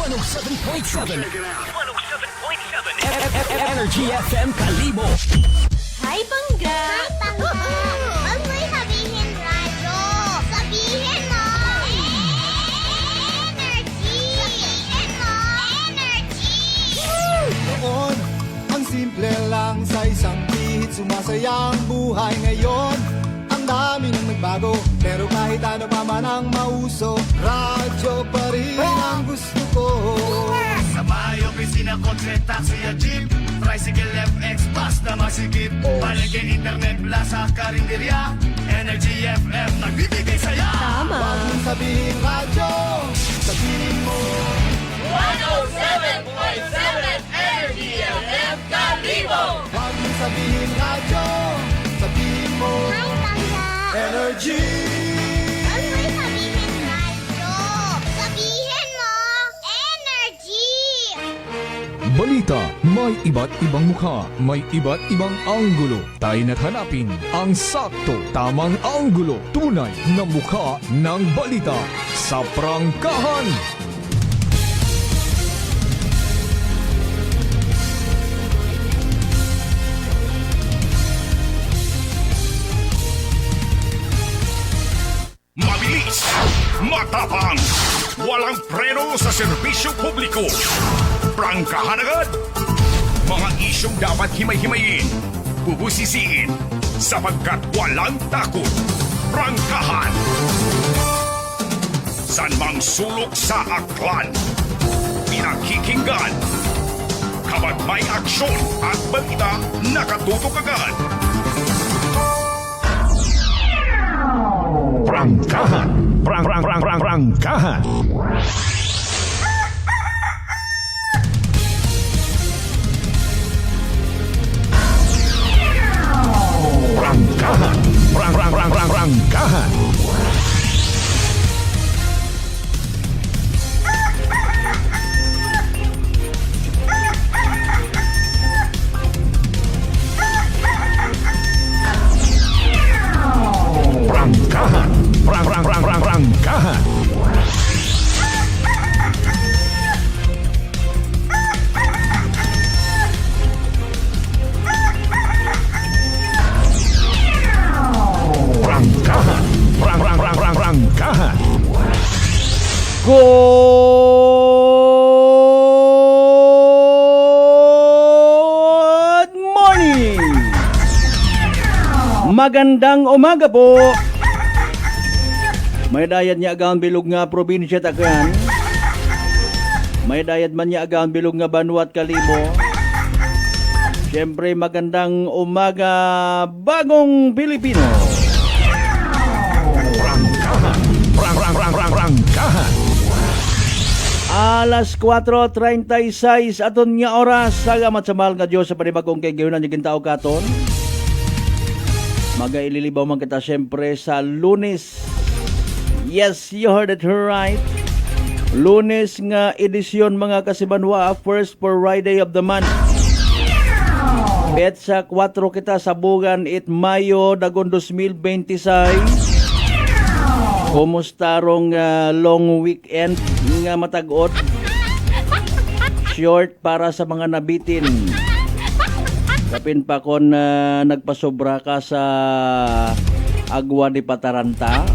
107.7 Energy FM Kalibo. Hi, Pangga! Huwag mo'y sabihin radyo. Sabihin mo. Energy. Sabihin mo. Energy. Noon, ang simple lang sa isang pihit. Sumasaya ang buhay ngayon. Ang dami nang nagbago, pero kahit ano pa man ang mauso, radyo pa rin ang gusto ko. Sa bahay, opisina, kotse, taxi at jeep, tricycle, FX, bus na masikip, palengke, internet, plaza, karinderya, Energy FM, nagbibigay saya. Tama! Huwag mong sabihin radyo, sabihin mo. 107.7 Energy FM Kalibo. Huwag mong sabihin radyo, sabihin mo. Hi, Pangga. Energy! Huwag mo'y sabihin radyo. Sabihin mo. Energy. Balita, may iba't ibang mukha, may iba't ibang anggulo. Tayo na't hanapin ang sakto, tamang anggulo, tunay na mukha ng balita sa prangkahan. Mabilis, matapang, walang preno sa serbisyo publiko. Prangkahan agad. Mga isyong dapat himay-himayin, bubusisiin, sapagkat walang takot. Prangkahan. San mang sulok sa aklan, pinakikinggan. Kapag may aksyon at balita, nakatutok agad. Prangkahan. Prangkahan. Prangkahan. Prangkahan. Prangkahan. Prangkahan. Prangkahan. Good morning! Magandang umaga po! May dayad niya agaang bilog nga probinsya Tacloban. May dayad man niya agaang bilog nga Banwa at Kalibo. Siyempre magandang umaga bagong Pilipino. Prangkahan. Alas 4:36 aton nga oras. Salamat sa mahal nga Diyos sa panibagong kay gayunan niya gintao katon. Magaililibaw man kita siyempre sa Lunes. Yes, you heard it right. Lunes nga edisyon mga kasibanwa, first Friday of the month. Petsa 4 kita sa bugan it Mayo dagon 2026. Kumusta rong long weekend nga matag-ot? Short para sa mga nabitin. Kapin pa kon nagpasobra ka sa agwa di Pataranta.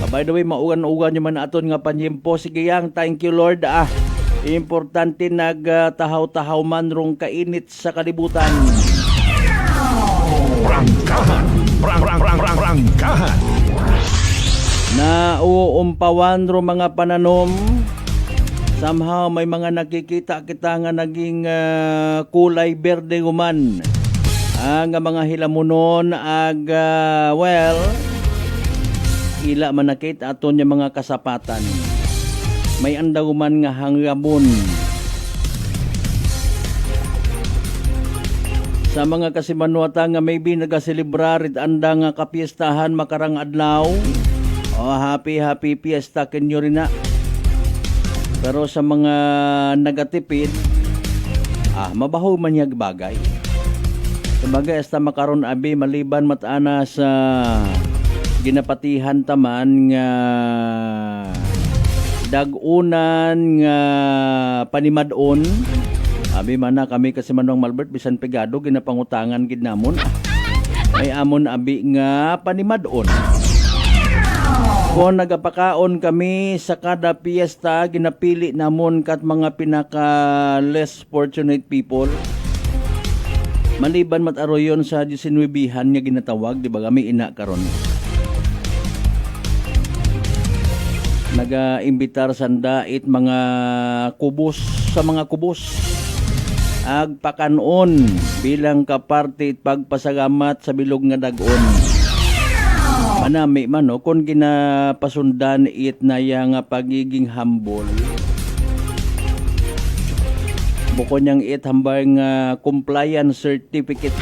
By the way, maugan-ugan nyo man aton nga panyimpo. Sige yang, thank you Lord. Importante nagtahaw-tahaw man rong kainit sa kalibutan. Prangkahan. Na uumpawan ro mga pananom. Somehow may mga nakikita kita nga naging kulay berde guman. Ang mga hilamunon ila manakit aton yung mga kasapatan. May andaw man nga hanggabon. Sa mga kasimanwata nga maybe nagaselebrar it anda nga kapiestahan makarang adlaw. Happy fiesta kenyo rin na. Pero sa mga nagatipid, mabaho man yag bagay. Kumbaga esta makaron abi maliban matana sa ginapatihan taman nga dagunan nga panimadon. Abi man na kami kasi Manong Malbert bisan pegado ginapangutangan gid namon. May amon abi nga panimadon. Kung nagapakaon kami sa kada piyesta, ginapili namon kat mga pinaka less fortunate people. Maliban mataroyon sa 19han nga ginatawag, di ba kami ina karon. Naga-imbitar sandait mga kubos sa mga kubos. Agpakanon bilang kaparte it pagpasagamat sa bilog nga dagon. Manami man no, kung ginapasundan it na yang pagiging humble. Bukod niyang it hambang compliance certificate.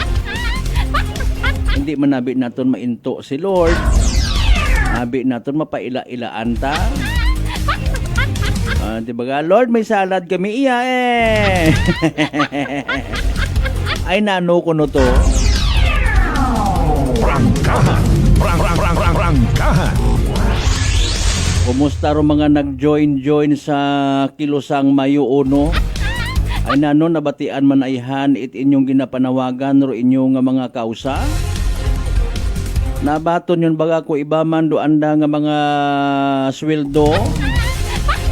Hindi manabi naton mainto si Lord. Abi naton mapaila-ilaan ta. Diba Lord, may salad kami iya eh. Ay nano ko no to. Prangkahan. Prangkahan. Kumusta ro mga nag-join sa Kilosang Mayo Uno? Ay nano nabatian man ayhan it inyong ginapanawagan ro inyong nga mga kausa? Nabaton yun baga ko iba man do anda nga mga sweldo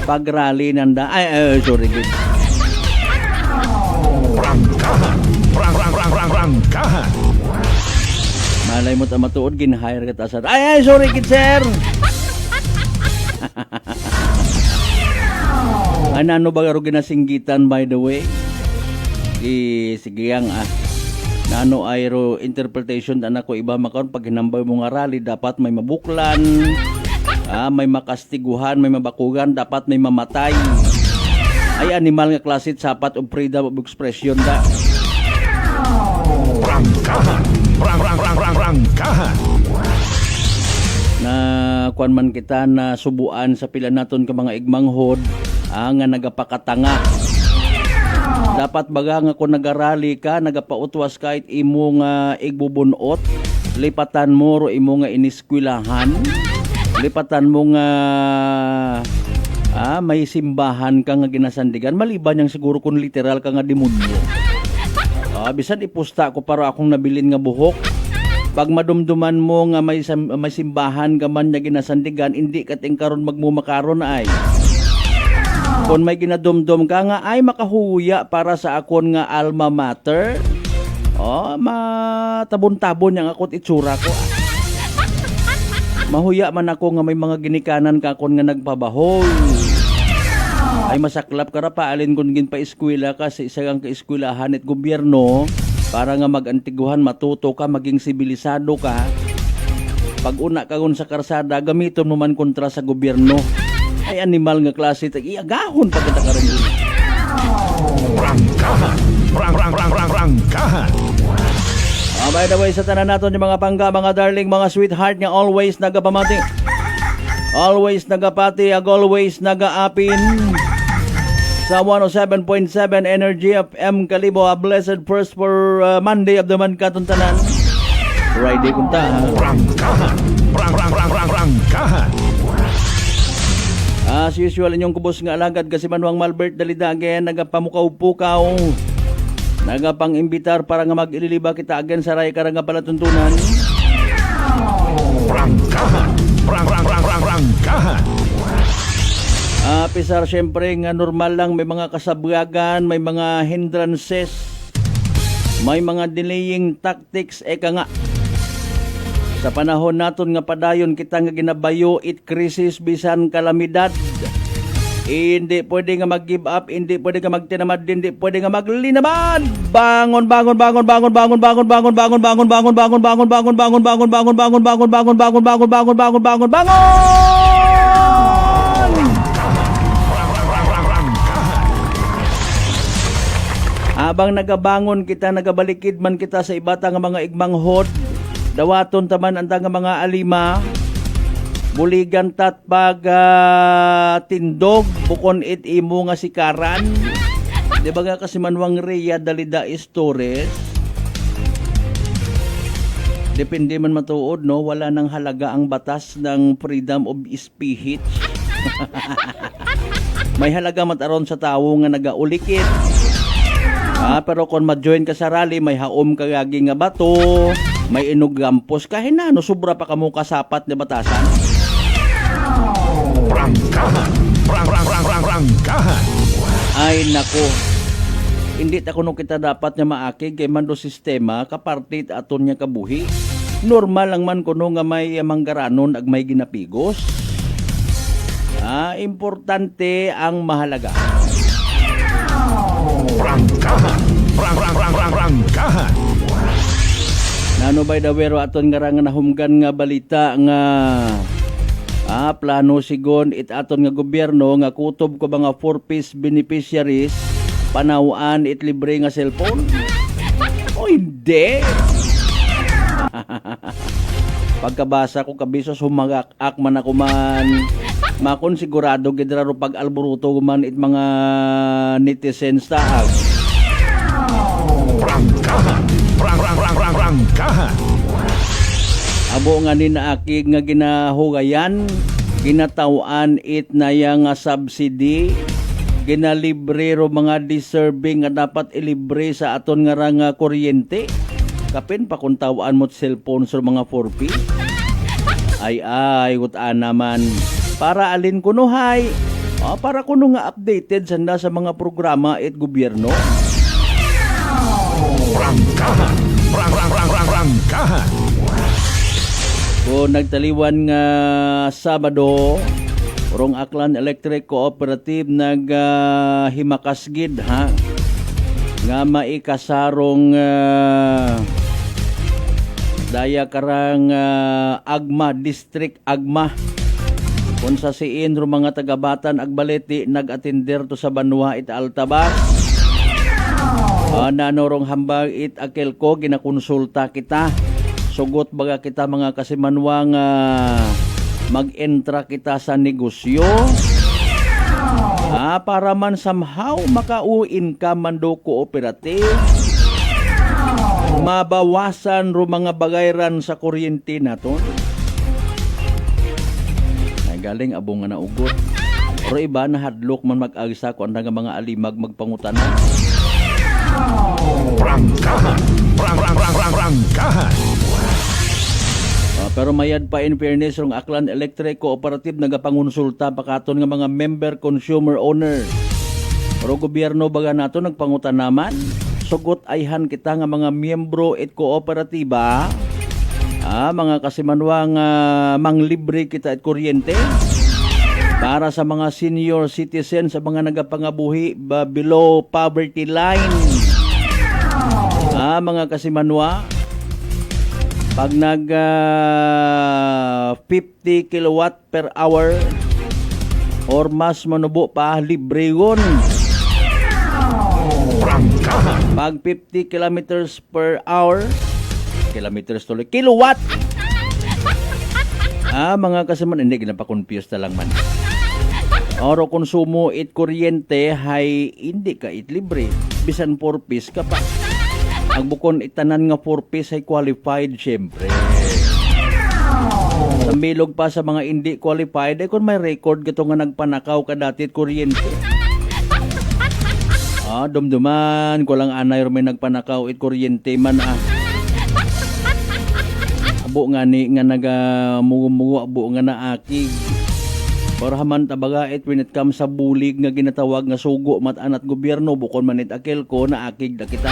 pagrally nanda ay sorry gid. Prangkahan. Prangkahan. Malay mo ta matuod gin-hire ka ta sa ay sorry gid sir. Ano ba ro ginasinggitan by the way? Sige yang nano ayro interpretation na ko iba makaon pag hinambay mo nga rally dapat may mabuklan, may makastiguhan, may mabakugan, dapat may mamatay. Ay animal nga klasit sapat og freedom of expression da. Prangkahan. Prangkahan. Na kuan man kita na subuan sa pila naton ka mga igmanghod nga nagapakatanga. Dapat baga nga kung nagarali ka, nagapautwas kahit imo nga igbubunot, lipatan mo ro imo nga iniskwilahan, lipatan mo nga may simbahan ka nga ginasandigan, maliban yang siguro kung literal ka nga demonyo. Bisan ipusta ko para akong nabilin nga buhok. Pag madumduman mo nga may simbahan ka man nga ginasandigan, hindi ka karon magmumakaron ay. Kung may ginadumdum ka nga ay makahuya para sa akon nga alma mater, matabon-tabon yang akot itsura ko. Mahuya man ako nga may mga ginikanan ka akon nga nagpabahol. Ay masaklap ka ra pa alin kung gin pa eskwela ka sa isang kaeskwelahan at gobyerno para nga magantiguhan, matuto ka, maging sibilisado ka. Pag una ka sa karsada, gamiton mo man kontra sa gobyerno. Ay animal nga klase iagahon pa kita karon. Prangkahan. Prangkahan. By the way, sa tanan naton yung mga pangga, mga darling, mga sweetheart nga always nagapamati. Always nagapati, always nagaapin. Sa 107.7 Energy FM Kalibo, a blessed first for Monday of the month katon tanan. Friday kunta. Prangkahan. Prangkahan. As usual, inyong kubos nga alagad kasi Manuang Malbert Dalidagen, nagapamukaw-pukaw, nagapang-imbitar para nga mag-ililiba kita again sa ray karang palatuntunan. Prangkahan. Prangkahan. Pisar syempre nga normal lang, may mga kasabwagan, may mga hindrances, may mga delaying tactics, eka nga. Sa panahon naton nga padayon kita nga ginabayo it krisis bisan kalamidad. Hindi pwede nga mag-give up, hindi pwede nga magtinamad, hindi pwede nga maglinamad. Bangon. Habang nagabangon kita, nagabalikid man kita sa ibata nga mga igmanghod, dawaton taman ang nga mga alima, buligan tat pag tindog, bukon it imo nga sikaran. Di ba nga kasi Manuang Rhea Dalida Istores? Depende man matuod, no? Wala nang halaga ang batas ng freedom of speech. May halaga mataron sa tao nga nagaulikit. Pero kung ma-join ka sa rally, may haom kagagi nga bato, may inugampos, kahit na, no, sobra pa kamo kasapat na batasan. Prangkahan. Prangkahan. Ay, nako. Hindi ta kuno kita dapat nga maakig kay mando sistema kapartit aton nya kabuhi. Normal lang man kuno nga may manggaranon ag may ginapigos. Importante ang mahalaga. Prangkahan. Prangkahan. Nano by the way aton nga nga nahumgan nga balita nga plano sigon it aton nga gobyerno nga kutob ko mga 4-piece beneficiaries panawaan it libre nga cellphone. O hindi. Pagkabasa ko kabisos humagak-ak man ako man makon sigurado gidraro pag alboruto man it mga netizens taag. Prangkahan. Prangkahan. Abo nga ni naakig nga ginahugayan, ginatawaan it na yang subsidy, ginalibre ro mga deserving nga dapat ilibre sa aton nga nga kuryente. Kapin pa kung tawaan mo't cellphone sa mga 4P. Ay, utaan naman. Para alin kuno hay, para kuno nga updated sanda sa mga programa at gobyerno. Prangkahan. Prangkahan. Kung nagtaliwan nga Sabado, Urong Aklan Electric Cooperative himakasgid ha nga maikasarong daya karang Agma District Agma kung sa siin ro mga tagabatan agbaleti nag-atender to sa Banwa it Altabas. Nanorong hambag it Akelko ginakonsulta kita. Sugot baga kita mga kasimanwang mag-entra kita sa negosyo. Para man somehow makauin ka man do cooperative. Mabawasan ro mga bagayran sa kuryente naton. Ay galing abong nga naugot. Pero iba na hadlok man mag-agsa ko ang mga alimag magpangutanan. Prangkahan. Prangkahan. Pero mayad pa in fairness rong Aklan Electric Cooperative nagapangonsulta pakaton nga mga member consumer owner. Pero gobyerno baga nato nagpangutan naman. Sugot ayhan kita nga mga miyembro et kooperatiba. Mga kasimanwang manglibre kita et kuryente. Para sa mga senior citizen sa mga nagapangabuhi below poverty line. Mga kasimanwa pag nag 50 kilowatt per hour or mas manubo pa libre yun. Pag 50 kilometers per hour kilowatt mga kasiman hindi ginapakonfuse na lang man. Oro konsumo it kuryente hay hindi ka it libre bisan 4 piece ka pa. Ang bukon itanan nga 4 piece ay qualified syempre. Sambilog pa sa mga hindi qualified ay kung may record gato nga nagpanakaw ka dati at kuryente. Dumduman ko lang anay may nagpanakaw it kuryente man Abo nga ni nga nagamugu abo nga naakig. Para haman tabaga when it comes sa bulig nga ginatawag nga sugo mat-anat gobyerno bukon man it akil ko naakig da kita.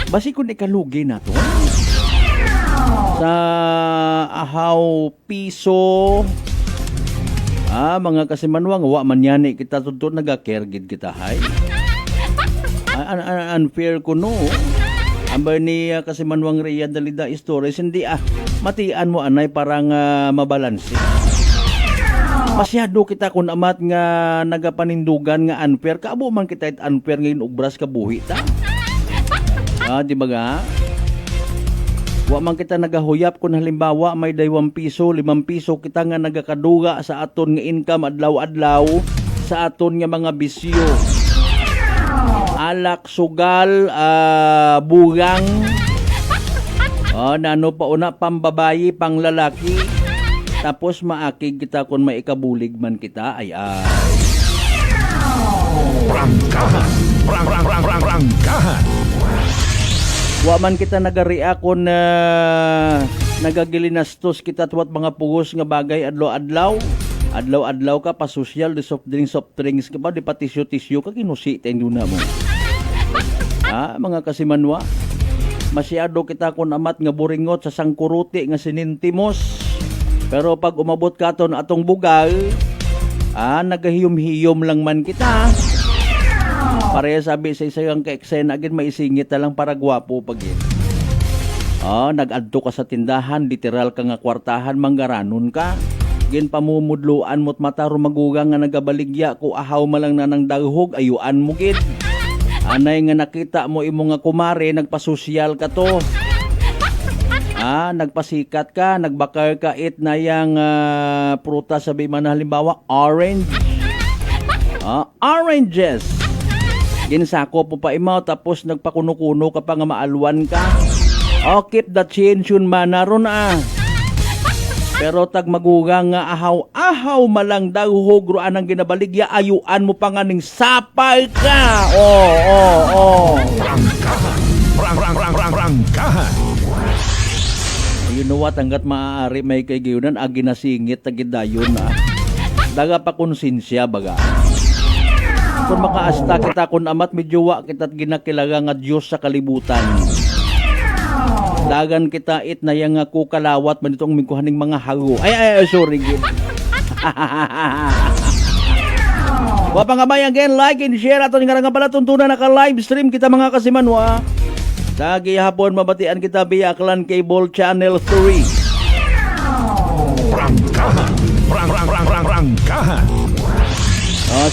Basi kung ikalugi na to sa ahaw piso mga kasimanwang wa man yani kita tudto nagakergid kita hay unfair ko no ambay ni kasimanwang Ria Dalida Stories hindi matian mo anay parang mabalanse masyado kita kun amat nga nagapanindugan nga unfair kaabo man kita it unfair ngayon ubras kabuhi ta. Di ba ga? Wa man kita nagahuyap kung halimbawa may 2 piso, 5 piso kita nga nagakaduga sa aton nga income adlaw-adlaw sa aton nga mga bisyo. Alak, sugal, bugang, Na ano pa una, pambabayi, pang lalaki. Tapos maakig kita kung may ikabulig man kita. Ay. Prangkahan. Prangkahan. Wa man kita nagaria kung nagagilinastos kita tuwat mga pugos nga bagay adlaw-adlaw. Adlaw-adlaw ka pa social, di soft drinks ka pa, di pa tisyo-tisyo ka, kinusi, tenyo na mo. Mga kasimanwa, masyado kita kun amat nga buringot sa sangkuruti nga sinintimos. Pero pag umabot ka ton atong bugal, nagahiyom-hiyom lang man kita. Pareha sabi sa isang ka-eksena agad maisingit na lang para gwapo pag yun. Nag-adto ka sa tindahan, literal ka nga kwartahan, manggaranon ka. Gin pamumudluan mo't mata rumagugang nga nagabaligya ko ahaw malang na ng daghog, ayuan mo gid. Anay nga nakita mo imo nga kumare, nagpasosyal ka to. Nagpasikat ka, nagbakar ka it na yang prutas sabi man halimbawa, orange. Oranges. Ginsako po pa imaw tapos nagpakuno-kuno ka pa nga maalwan ka. Keep the change yun manaron Pero tag magugang nga ahaw malang daghog roan ang ginabaligya, ayuan mo pa nga ning sapay ka. Prangkahan. You know what, hanggat maaari may kay gayunan ginasingit tagidayon daga pa konsensya baga. Kung makaasta kita kun amat medyo wa kita't ginakilaga nga Diyos sa kalibutan. Dagan kita it na yang kukalawat man itong mingkuhaning mga hago. Ay, sorry gid. Wa pa nga ba again, like and share ato nga pala tuntunan naka live stream kita mga kasimanwa. Sa gihapon mabatian kita via Aklan Cable Channel 3. Prangkahan.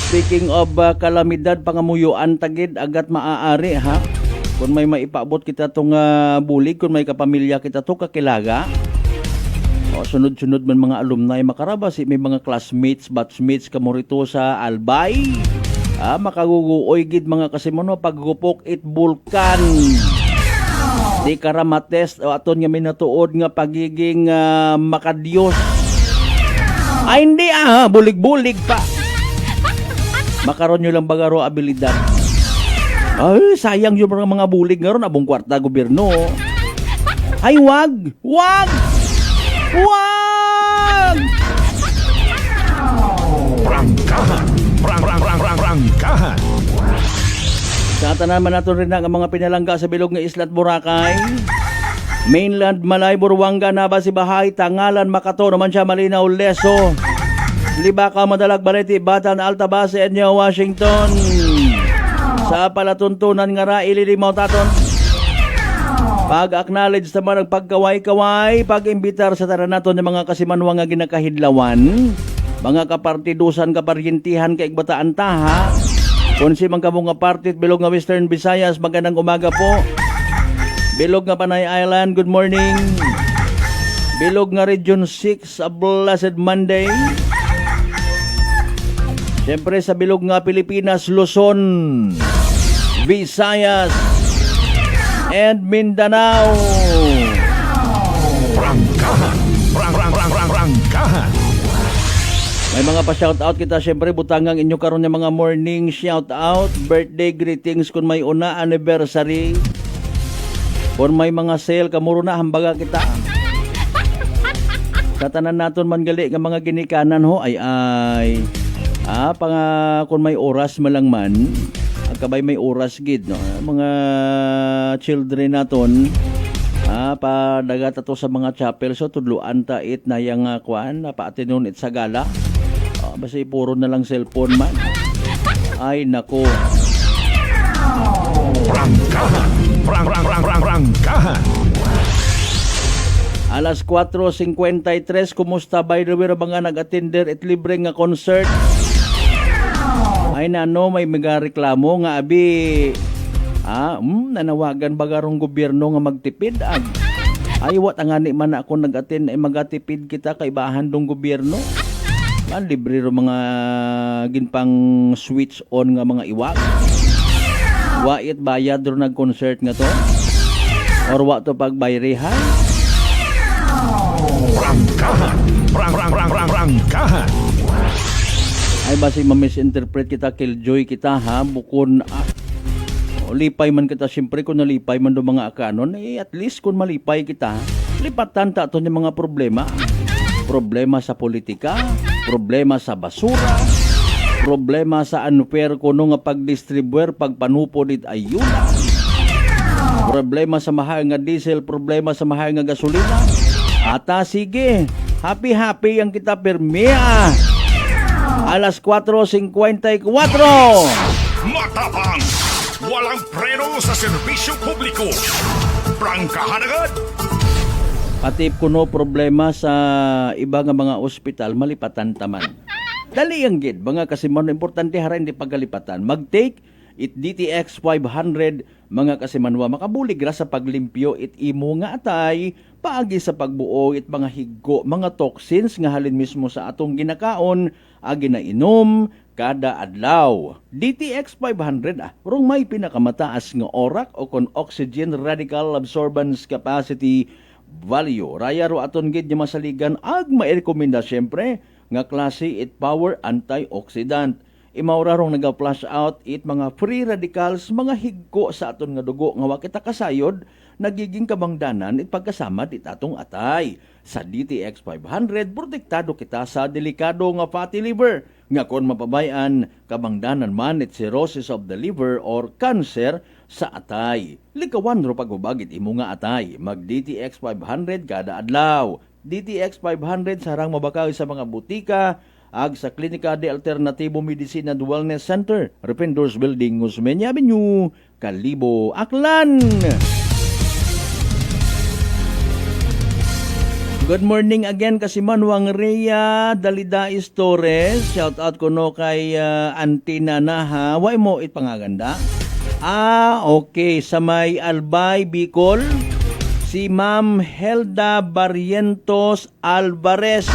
Speaking of kalamidad, pangamuyuan tagid agat maaari kung may maipabot kita tong bulig, kung may kapamilya kita to kakilaga. Sunod-sunod man mga alumni makarabas, may mga classmates, batchmates kamorito sa Albay. Makaguguoy gid mga kasimuno paggupok it bulkan. Di karamates aton nga minatuod nga pagiging makadiyos. Ay hindi bulig-bulig pa. Makaroon nyo lang bagaro abilidad. Ay, sayang yung mga bulig nga ron, abong kwarta gobyerno. Ay, wag! Prangkahan. Sa tanan man natin rin ang mga pinalangga sa bilog nga Isla at Boracay. Mainland, Malay, Buruanga, Nava, Sibahay, Tangalan, Makato, naman siya Malinaw, Leso, Libaka, Madalag, Balete, Batan, Altabase, and New Washington. Sa palatuntunan nga ra ililimaw taton. Pag-acknowledge naman ang pagkaway-kaway, pag-imbitar sa taranaton ng mga kasimanwa nga ginakahidlawan, mga kapartidusan, kaparyentihan, kaigbataan taha, kung si mga mga partit, bilog nga Western Visayas, magandang umaga po. Bilog nga Panay Island, good morning. Bilog nga Region 6, a blessed Monday. Siyempre sa bilog nga Pilipinas, Luzon, Visayas, and Mindanao. Prangkahan. May mga pa-shoutout kita, siyempre butangang inyo karon ng mga morning shoutout, birthday greetings kung may una, anniversary, kung may mga sale, kamuro na hambaga kita. Sa tanan naton man gali nga mga ginikanan kung may oras malang man, agkabay may oras gid no. Mga children naton padagat ato sa mga chapel, so tudluan ta it na yang kuan paatinon it sa gala. Basta puro na lang cellphone man. Ay nako. Prangkahan. Alas 4:53, kumusta by the way mga nag-attender at libre nga concert? Ay may reklamo nga abi nanawagan bagarong gobyerno nga magtipid ay wat ang ani man ako nag-attend ay magatipid kita kay bahan dong gobyerno. Libre ro mga ginpang switch on nga mga iwak. Wait bayad ro nag-concert nga to. Or wa to pagbayrihan? Prangkahan. Ay basi ma-misinterpret kita, killjoy kita ha, bukon lipay man kita, siyempre kung nalipay man do mga akanon, at least kung malipay kita, lipatan ta to yung mga problema. Problema sa politika, problema sa basura, problema sa unfair kuno nga pagdistribuer, pagpanupod it ayuda, problema sa mahal nga diesel, problema sa mahal nga gasolina. Ata sige, happy ang kita permea. Alas 4:54. Matapang! Walang preno sa serbisyo publiko. Prangkahan agad! Patip kuno problema sa iba nga mga ospital, malipatan taman. Dali ang gid, mga kasiman, importante hara hindi pagkalipatan. Mag-take it DTX 500, mga kasimanwa, makabulig ra sa paglimpyo it imo nga atay, paagi sa pagbuo it mga higgo, mga toxins nga halin mismo sa atong ginakaon, agi na inom kada adlaw. DTX 500 rong may pinakamataas nga orak o kon oxygen radical absorbance capacity value. Raya ro aton gid nga masaligan ag mairekomenda syempre nga klase it power antioxidant. Imaura rong naga-flush out it mga free radicals, mga higgo sa aton nga dugo nga wa kita kasayod, nagiging kabangdanan it pagkasama dit atong atay. Sa DTX 500, protektado kita sa delikado nga fatty liver, nga kon mapabayan, kabangdanan man it cirrhosis of the liver or cancer sa atay. Likawan ro paghubagit imo nga atay, mag DTX 500 kada adlaw. DTX 500 sarang mabakaw sa mga butika, ag sa Klinika de Alternatibo Medicina and Wellness Center, Rependors Building, Guzmeña Avenue, Kalibo, Aklan. Good morning again kasi Manuang Rhea Dalidais Torres. Shout out ko no kay Auntie Nana ha. Why mo it pangaganda? Okay. Sa may Albay, Bicol, si Ma'am Helda Barrientos Alvarez.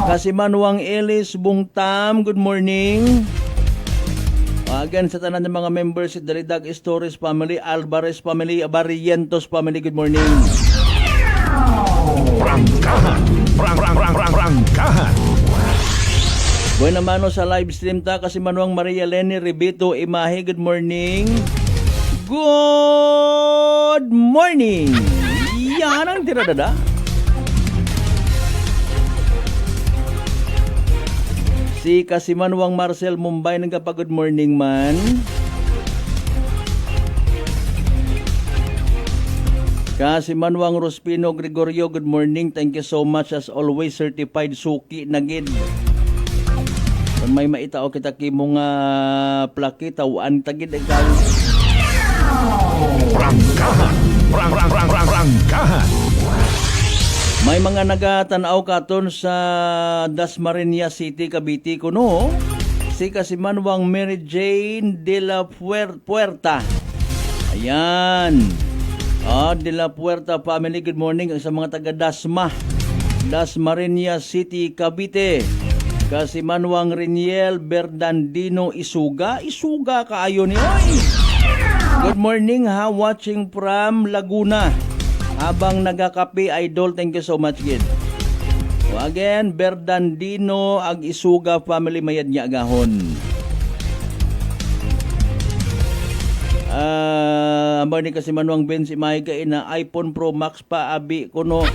Kasi Manuang Elis Bungtam, good morning. Again sa tanan ng mga members si Dalidag Torres family, Alvarez family, Barrientos family, good morning. Prangkahan. Buena mano sa live stream ta kasi Manuang Maria Leni Ribito Imahe, good morning. Good morning. Yan ang tiradada. Si Kasimanwang Marcel Mumbai nagpa-good morning man. Kasimanwang Rospino Gregorio, good morning. Thank you so much as always, certified suki na gid. Kung may maitao kita kimo nga plaki tawaan tagid ikaw. Prangkahan. May mga nagatanaw katon sa Dasmariñas City, Cavite kuno. Si Kasimanwang Mary Jane de la Puerta. Ayan. De la Puerta family, good morning sa mga taga Dasmariñas City, Cavite. Kasimanwang Riniel Berdandino Isuga kaayo ni oy. Good morning ha, watching from Laguna. Habang nagakape, idol, thank you so much, kid. So again, Berdandino ag Isuga family, mayad niya agahon. Ambar ni kasi Manuang Ben si May kain na iPhone Pro Max pa abi kuno.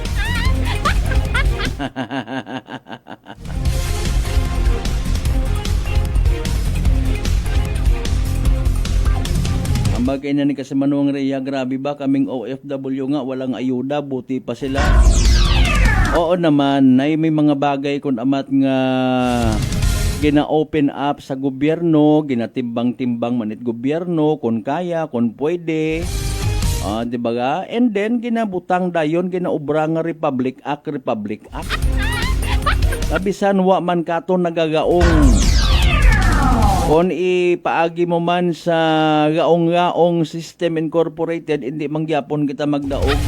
Ang bagay na ni kasi Manuang Rhea, grabe ba kaming OFW nga walang ayuda, buti pa sila. Oo naman, may mga bagay kung amat nga gina-open up sa gobyerno, ginatimbang-timbang manit gobyerno, kung kaya, kung pwede. Di ba ga? And then, ginabutang dayon, ginaubra nga Republic Act. Kabisan wa man kato nagagaong. Kung ipaagi mo man sa gaong-gaong System Incorporated, hindi mangyapon kita magdaog.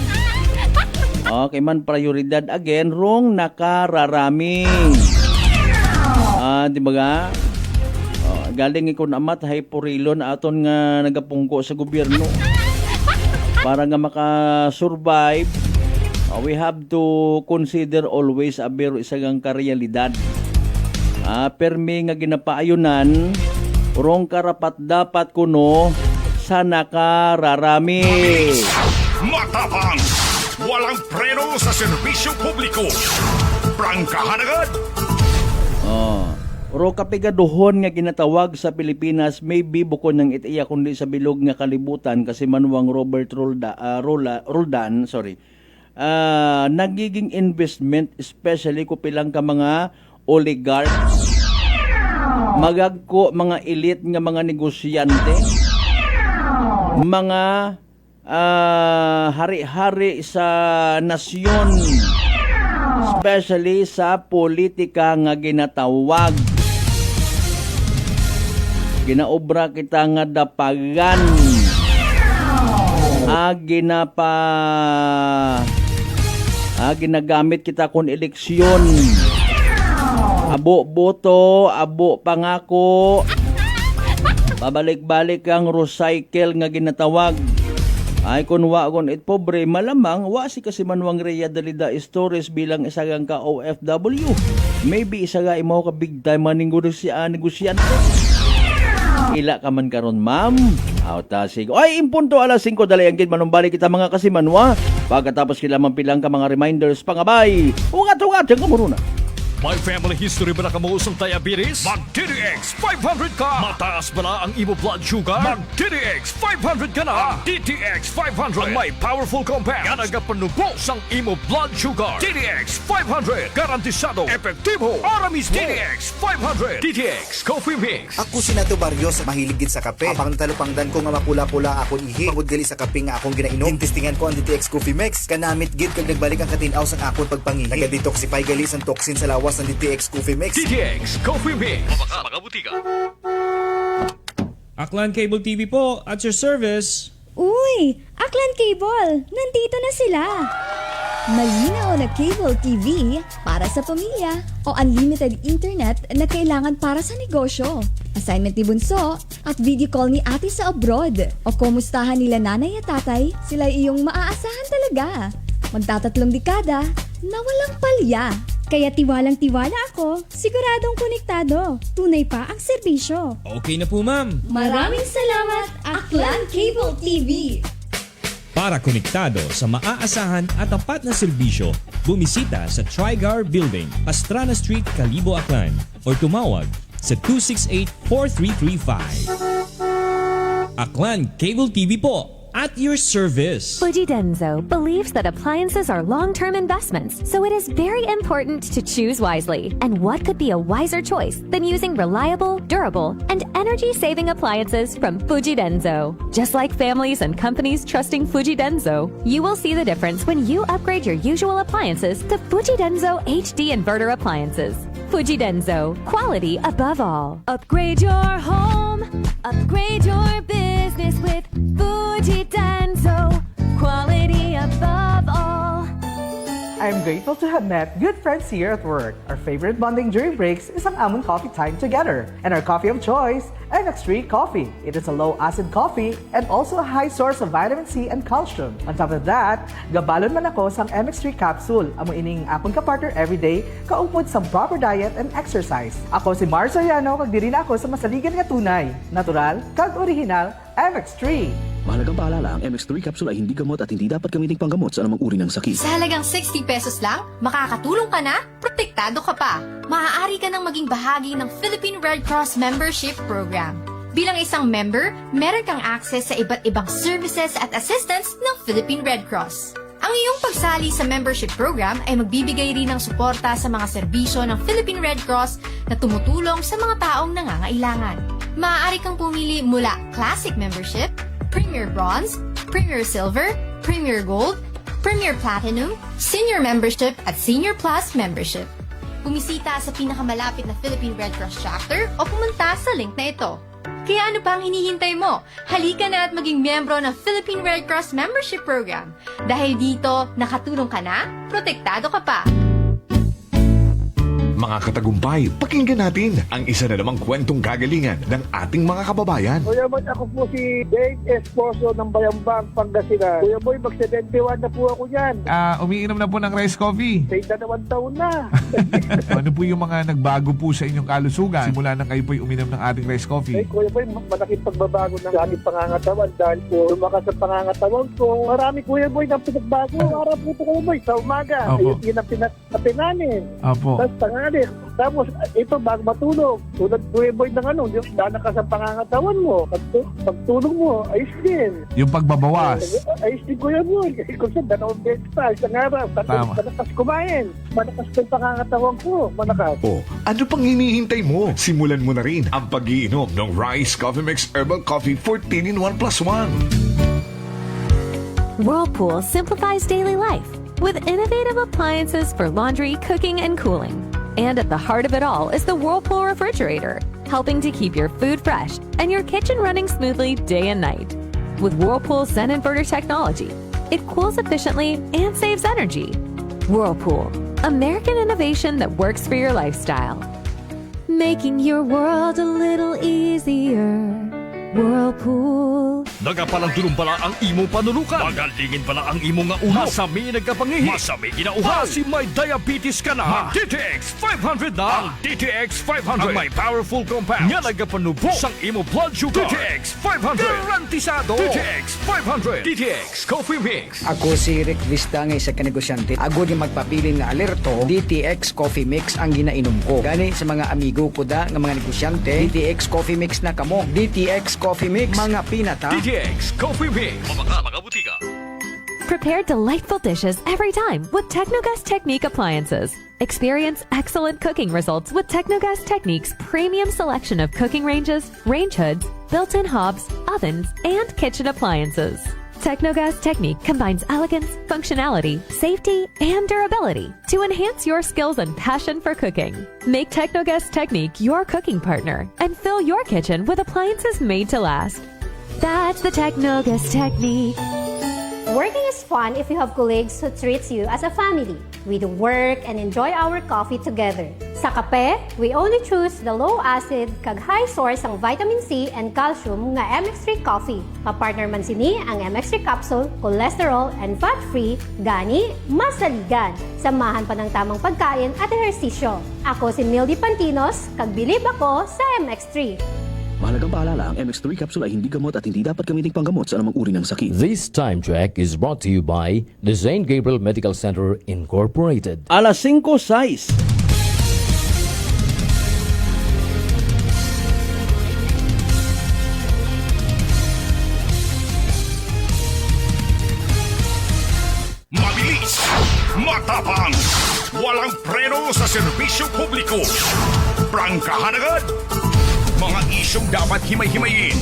Okay man, prioridad again, rong nakararami. Di ba ga? Galing ikon amat, hyporilon aton nga nagapungko sa gobyerno. para nga makasurvive, we have to consider always abero isagang karealidad. Permi nga ginapaayunan, urong karapat dapat kuno sa nakararami. Matapang, walang preno sa serbisyo publiko. Prangkahan agad. Uro kapigaduhon nga ginatawag sa Pilipinas, maybe bukod ng itiya kundi sa bilog nga kalibutan kasi manuang Robert Roldan, nagiging investment especially ko pilang ka mga oligarchs, magagko mga elite nga mga negosyante, mga hari-hari sa nasyon, especially sa politika nga ginatawag. Ginaobra kita nga dapagan. Ginagamit kita kun eleksyon. Abo boto, abo pangako. Pabalik-balik ang recycle nga ginatawag. Ay kun wa kon it pobre, malamang wa si kasi manuang Rhea Dalida Stories bilang isa kang ka OFW. Maybe isa ka imo ka big time maning negosyante. Ila ka man karon, ma'am. Tasig. Ay, impunto alas 5 dalayangkin manumbalik kita mga kasimanwa. Pagkatapos kila mampilang ka mga reminders pangabay. Ugat-ugat ang kamuruna. May family history ba na kamuusong diabetes? Mag-DDX 500 ka! Mataas ba na ang imo blood sugar? Mag-DDX 500 ka na! Ang DDX 500 ang may powerful compounds nga nagapanubo sang imo blood sugar. DDX 500 garantisado, epektibo, ara mismo. DDX 500 DDX Coffee Mix. Ako si Nato Barrios, mahilig gid sa kape. Apang talupangdan ko nga mapula-pula akong ihi. Pagod gali sa kape nga akong ginainom. Intistingan ko ang DTX Coffee Mix. Kanamit gid kag nagbalik ang katinaw sang akong pagpangihi. Naga-detoxify gali sang toxin sa lawas ng DTX Coffee Mix. DDX Coffee Mix. Mga butika. Aklan Cable TV po, at your service. Uy! Aklan Cable! Nandito na sila! Malinaw na cable TV para sa pamilya o unlimited internet na kailangan para sa negosyo. Assignment ni Bunso at video call ni ate sa abroad. O kumustahan nila nanay at tatay, sila iyong maaasahan talaga. Magtatatlong dekada na walang palya. Kaya tiwalang-tiwala ako, siguradong konektado. Tunay pa ang serbisyo. Okay na po, ma'am. Maraming salamat, Aklan Cable TV! Para konektado sa maaasahan at tapat na serbisyo, bumisita sa Trigar Building, Pastrana Street, Calibo, Aklan o tumawag sa 268-4335. Aklan Cable TV po, at your service. Fuji Denso believes that appliances are long-term investments, so it is very important to choose wisely. And what could be a wiser choice than using reliable, durable, and energy-saving appliances from Fuji Denso? Just like families and companies trusting Fuji Denso, you will see the difference when you upgrade your usual appliances to Fuji Denso HD Inverter appliances. Fuji Denso, quality above all. Upgrade your home, upgrade your business with Fuji Denso, quality above all. I'm grateful to have met good friends here at work. Our favorite bonding during breaks is ang amon coffee time together. And our coffee of choice, MX3 Coffee. It is a low-acid coffee and also a high source of vitamin C and calcium. On top of that, gabalon man ako sang MX3 capsule. Amo ining akong kapartner everyday, kaupod sa proper diet and exercise. Ako si Mars Soriano, kag diri na ako sa masaligan nga tunay, natural, kag original, MX3. Mahalagang paalala, ang MX3 capsule ay hindi gamot at hindi dapat gamiting panggamot sa anumang uri ng sakit. Sa halagang 60 pesos lang, makakatulong ka na, protektado ka pa. Maaari ka nang maging bahagi ng Philippine Red Cross Membership Program. Bilang isang member, meron kang access sa iba't ibang services at assistance ng Philippine Red Cross. Ang iyong pagsali sa membership program ay magbibigay rin ng suporta sa mga serbisyo ng Philippine Red Cross na tumutulong sa mga taong nangangailangan. Maaari kang pumili mula Classic Membership, Premier Bronze, Premier Silver, Premier Gold, Premier Platinum, Senior Membership at Senior Plus Membership. Bumisita sa pinakamalapit na Philippine Red Cross chapter o pumunta sa link na ito. Kaya ano pa ang hinihintay mo? Halika na at maging miyembro ng Philippine Red Cross Membership Program. Dahil dito, nakatulong ka na, protektado ka pa. Mga katagumpay, pakinggan natin ang isa na namang kwentong kagalingan ng ating mga kababayan. Kuya Boy, ako po si Dave Esposo ng Bayambang, Pangasinan. Kuya Boy, mag-71 na po ako yan. Umiinom na po ng rice coffee. Sa 2 taon na. Ano po yung mga nagbago po sa inyong kalusugan simula nang kayo po'y uminom ng ating rice coffee? Kuya Boy, malaking pagbabago ng aking pangangatawan dahil po lumakas ang pangangatawan ko. Marami Kuya Boy ng pinagbago. Para po ito Kuya Boy sa umaga. Opo. Yun ang pinananin. Opo. Tapos tanganin. Tapos ito bago matulog. Tulad Kuya Boy ng lalakas ang pangangatawan mo. Pagtulog mo, ayos din. Yung pagbabawas. Ayos din Kuya Boy. Kasi kung saan, 2 beses pa, isang araw. Tapos malakas kumain. Malakas din pangangatawan ko. Malakas. O, ano pang hinihintay mo? Simulan mo na rin ang pag-iinom ng Rice Coffee Mix Herbal Coffee 14-in-1 + 1. Whirlpool simplifies daily life with innovative appliances for laundry, cooking, and cooling. And at the heart of it all is the Whirlpool refrigerator, helping to keep your food fresh and your kitchen running smoothly day and night. With Whirlpool Zen Inverter technology, it cools efficiently and saves energy. Whirlpool, American innovation that works for your lifestyle. Making your world a little easier. Whirlpool. Nagapalang pala ang imong panulukan. Magalingin pala ang imong nga ulo. Masami nagkapangihi. Masami ginauhan. Si may diabetes ka na. DTX 500 na. Ang DTX 500. Ang may powerful compounds. Nga nagapanubo sang imo blood sugar. DTX 500. Garantisado. DTX 500. DTX Coffee Mix. Ako si Rick Vista nga isa ka negosyante. Ako di magpabilin nga alerto, DTX Coffee Mix ang ginainom ko. Gani sa mga amigo ko da nga mga negosyante, DTX Coffee Mix na kamo. DTX Coffee Mix, mga pinata. DTX Coffee Mix. Mga butika. Prepare delightful dishes every time with Technogas Technique appliances. Experience excellent cooking results with Technogas Technique's premium selection of cooking ranges, range hoods, built-in hobs, ovens, and kitchen appliances. Technogas Technique combines elegance, functionality, safety, and durability to enhance your skills and passion for cooking. Make Technogas Technique your cooking partner and fill your kitchen with appliances made to last. That's the Technogas Technique. Working is fun if you have colleagues who treats you as a family. We do work and enjoy our coffee together. Sa kape, we only choose the low-acid kag high source ang vitamin C and calcium nga MX3 coffee. Kapartner man sini ang MX3 capsule, cholesterol and fat-free, gani masaligan. Samahan pa ng tamang pagkain at ehersisyo. Ako si Mildy Pantinos, kag bilib ako sa MX3. Mahalagang paalala, ang MX3 capsule ay hindi gamot at hindi dapat gamiting panggamot sa anumang uri ng sakit. This time check is brought to you by the St. Gabriel Medical Center Incorporated. Alas 5:06. Mabilis, matapang, walang preno sa serbisyo publiko. Prangkahan agad. Mga isyong dapat himay-himayin,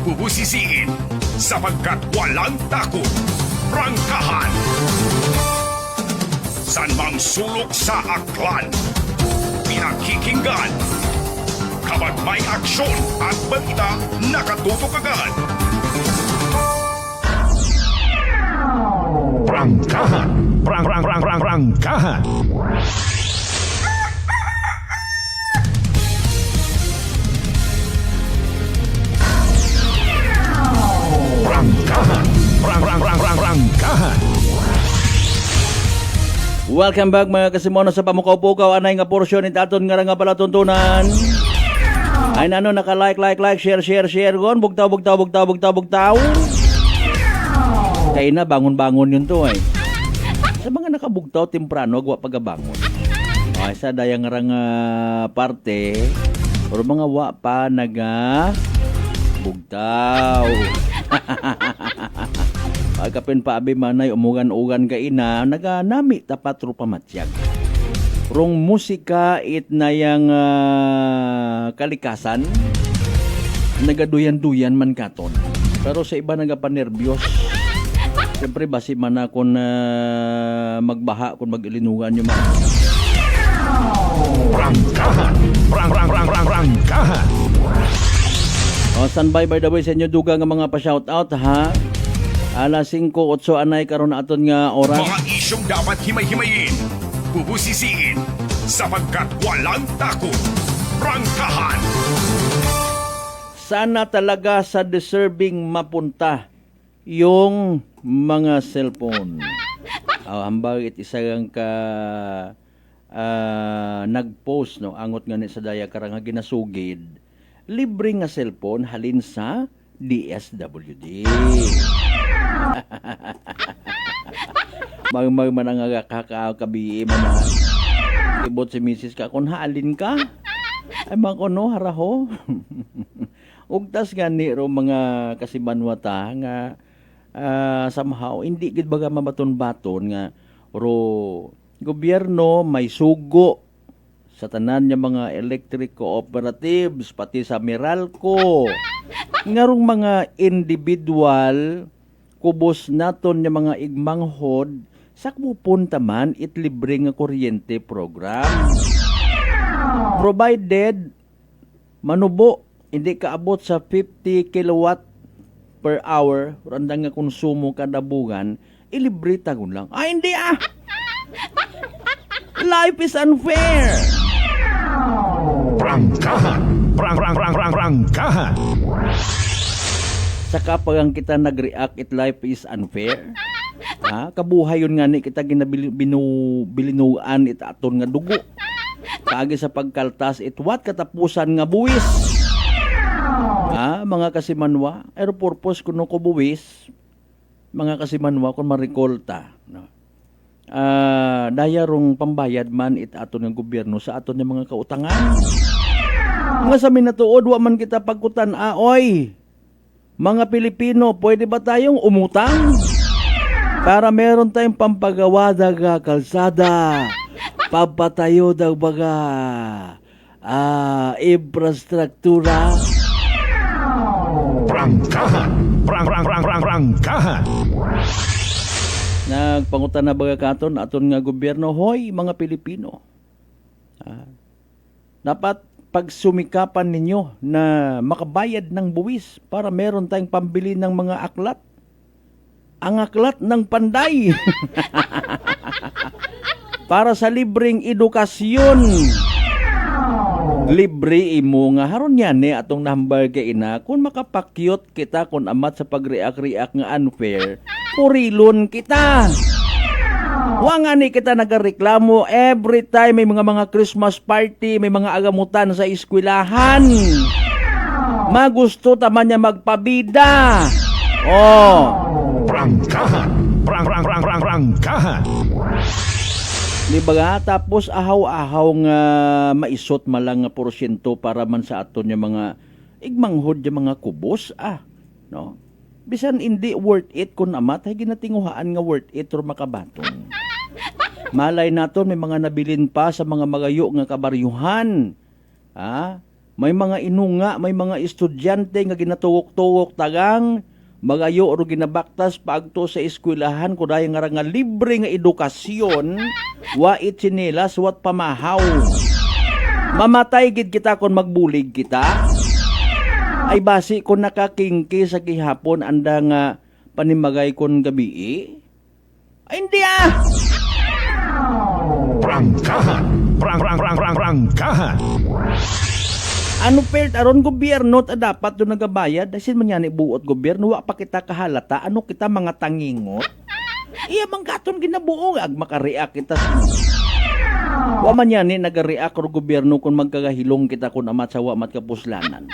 bubusisiin, sapagkat walang takot. Prangkahan. San mang sulok sa aklan, pinakikinggan. Kapag may aksyon at balita, nakatutok agad. Prangkahan. Prangkahan. Prangkahan. Welcome back mga kasimono sa pamukaw-pukaw. Anay nga porsyon ni aton nga nga pala tuntunan. Ay nano naka-like, share gon. Bugtaw. Kaya na bangon yun to ay. Sa mga nakabugtaw temprano, agwa pagabangon. Ay sa dayang rang parte, or mga wa pa bugtaw. Pagkapin pa abi manay umugan-ugan ka ina, naganami tapat rupa matyag. Rong musika it na yang kalikasan, nagaduyan-duyan man katon. Pero sa iba nagapanerbyos. Siyempre basi man ako na magbaha kung mag-ilinugan yung mga. Prangkahan. Prangkahan. O, standby by the way sa inyo duga nga mga pa-shoutout ha. Alas 5:08 anay karon aton nga oras. Mga isyong dapat himay-himayin, bubusisiin, sapagkat walang takot. Prangkahan! Sana talaga sa deserving mapunta yung mga cellphone. Hambag isa ka nagpost no angot nga ni sa daya karang nga ginasugid libre nga cellphone halin sa DSWD. Mag mananga kakakabi man ibot si Mrs. ka kun halin ka ay makono haraho. Ugtas gani ro mga kasibanwata nga somehow hindi gid baga mabaton-baton nga ro gobyerno may sugo sa tanan niya mga electric cooperatives pati sa Meralco ngarong mga individual kubos naton niya mga igmanghod sa pupunta man it libre nga kuryente program provided manubo hindi kaabot sa 50 kilowatt per hour randang nga konsumo kada buwan ilibre tagon lang hindi life is unfair. Prangkahan! Prangkahan! Saka pag kita nag-react it life is unfair. Kabuhay yun nga ni kita ginabilinuan it aton nga dugo. Kagi sa pagkaltas it what katapusan nga buwis. Mga kasimanwa, purpose kuno ko buwis. Mga kasimanwa kung marikolta, no. Daya rong pambayad man it aton ng gobyerno sa aton ng mga kautangan. Nga sa minatuod wa man kita pagkutan oy. Mga Pilipino, pwede ba tayong umutang? Para meron tayong pampagawa daga kalsada. Papatayo daw baga infrastruktura. Prangkahan! Prangkahan! Nagpangutan na baga katon aton nga gobyerno, hoy mga Pilipino. Dapat pagsumikapan ninyo na makabayad ng buwis para meron tayong pambili ng mga aklat. Ang aklat ng panday. Para sa libreng edukasyon. Libre imo nga haron yan atong number kay ina kung makapakyot kita kung amat sa pag-react nga unfair purilon kita. Wa nga ni kita nagareklamo every time may mga Christmas party, may mga agamutan sa eskwelahan. Magusto taman niya magpabida. Prangkahan! Prangkahan! Di ba nga? Tapos ahaw-ahaw nga maisot malang nga porsyento para man sa aton yung mga igmanghod yung mga kubos. No? Bisan hindi worth it kung amat, ay ginatinguhaan nga worth it or makabatong. Malay naton may mga nabilin pa sa mga magayo nga kabaryuhan. May mga inunga, may mga estudyante nga ginatuwok-tuwok tagang magayo o ginabaktas paagto sa eskwelahan ko dahil nga libre nga edukasyon wa itsinilas wat pamahaw. Mamatay gid kita kung magbulig kita. Ay basi kung nakakingki sa gihapon anda nga panimagay kon gabi ay hindi Prangkahan! Prangkahan! Ano pert aron gobyerno ta dapat do nagabayad dasin man yan ibuot gobyerno wa pa kita kahalata ano kita mga tangingot iya manggaton ginabuo ag makareact kita wa man yan nagareact ro gobyerno kung magkagahilong kita kun amat sa wa mat kapuslanan.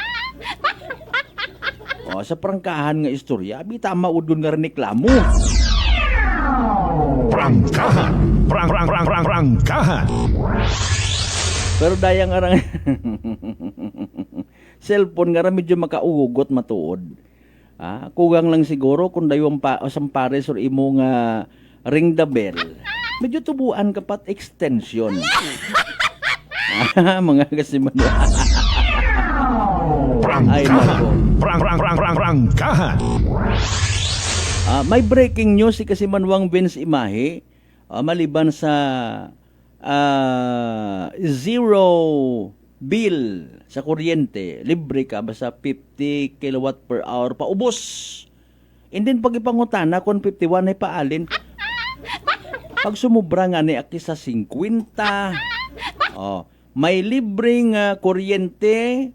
Sa prangkahan nga istorya bita maudon nga reklamo. Prangkahan! Prangkahan! Pero dayang arang cellphone nga medyo makaugot matuod. Kugang lang siguro kung dayong sampares or imo nga ring the bell. Medyo tubuan kapat extension. Mga kasimanwa. Ay nako. Prangkahan! May breaking news si Kasimanwang Vince Imahe maliban sa zero bill sa kuryente, libre ka basta 50 kilowatt per hour paubos. And then pag ipangutana kung 51 ay paalin, pag sumubra nga ni aki sa 50, May libreng kuryente,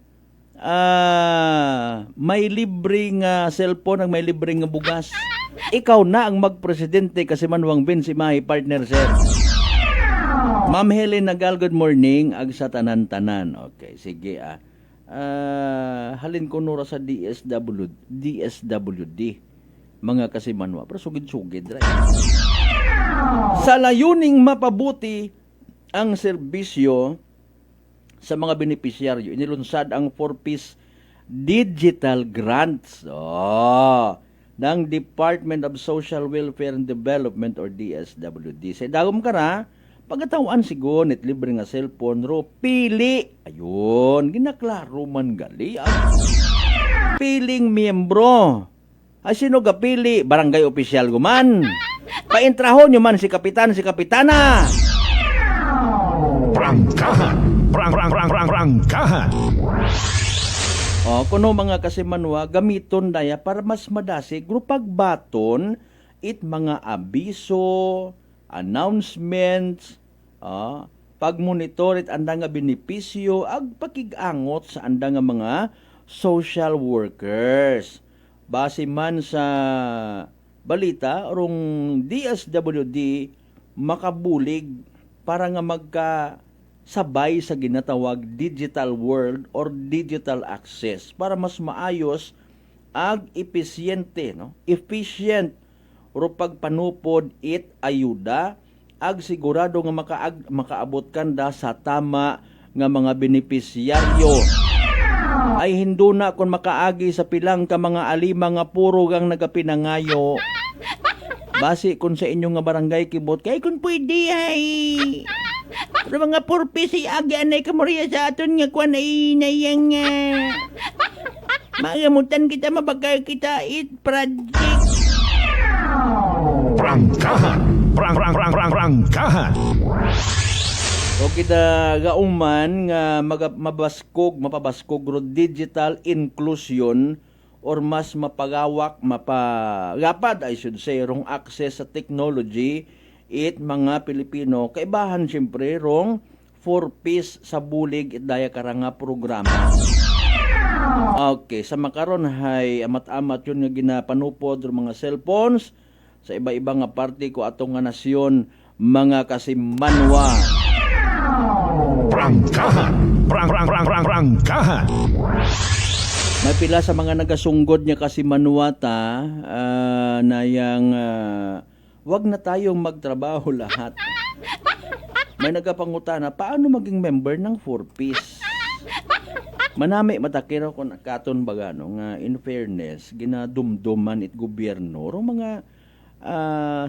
may libreng cellphone, may libreng bugas. Ikaw na ang magpresidente kasi Manuang Ben si Mahi partner sir. Ma'am Helen Nagal, good morning. Ag sa tanan-tanan. Okay, sige halin ko nura sa DSWD. Mga kasi Manwa. Pero sugid-sugid. Right? Sa layuning mapabuti ang serbisyo sa mga benepisyaryo, inilunsad ang 4-piece digital grants ng Department of Social Welfare and Development or DSWD. Sa dagom ka na, pagkatawaan sigon, it libre nga cellphone, ro, pili. Ayun, ginaklaro man gali. Piling miyembro. Ay, sino ga pili? Barangay opisyal guman. Paintrahon nyo man si kapitan, si kapitana. Prangkahan. Prangkahan. Kuno mga kasimanwa, gamiton daya para mas madasi, grupag baton, it mga abiso, announcements, pag-monitor it anda nga benepisyo, ag pakigangot sa anda nga mga social workers. Base man sa balita, rong DSWD makabulig para nga magkasabay sa ginatawag digital world or digital access para mas maayos ag epesyente, efficient ro pagpanupod it ayuda ag sigurado nga makaabot kanda sa tama nga mga benepisyaryo. Ay hindo na kung makaagi sa pilang ka mga alima nga puro gang nagapinangayo. Base kung sa inyo nga barangay kibot, kay kung pwede ay pero mga purpose agi anay kamorya sa aton nga kwan ay nayang magamutan kita, mabagay kita it project. Prangkahan. Prangkahan. O kita gauman nga mapabaskog ro digital inclusion or mas mapagapad I should say rong access sa technology it mga Pilipino kaibahan siyempre rong 4-piece sa bulig it daya karanga programa. Okay, sa makaron hay amat-amat yun nga ginapanupod rong mga cellphones sa iba-iba nga parte ko atong nga nasyon mga kasimanwa. Prangkahan. Prangkahan. May pila sa mga nagasunggod niya kasi manuwata na yang wag na tayong magtrabaho lahat. May nagapangutana, paano maging member ng 4-piece? Manami matakiro kung katon bagano nga in fairness ginadumduman it gobyerno ro mga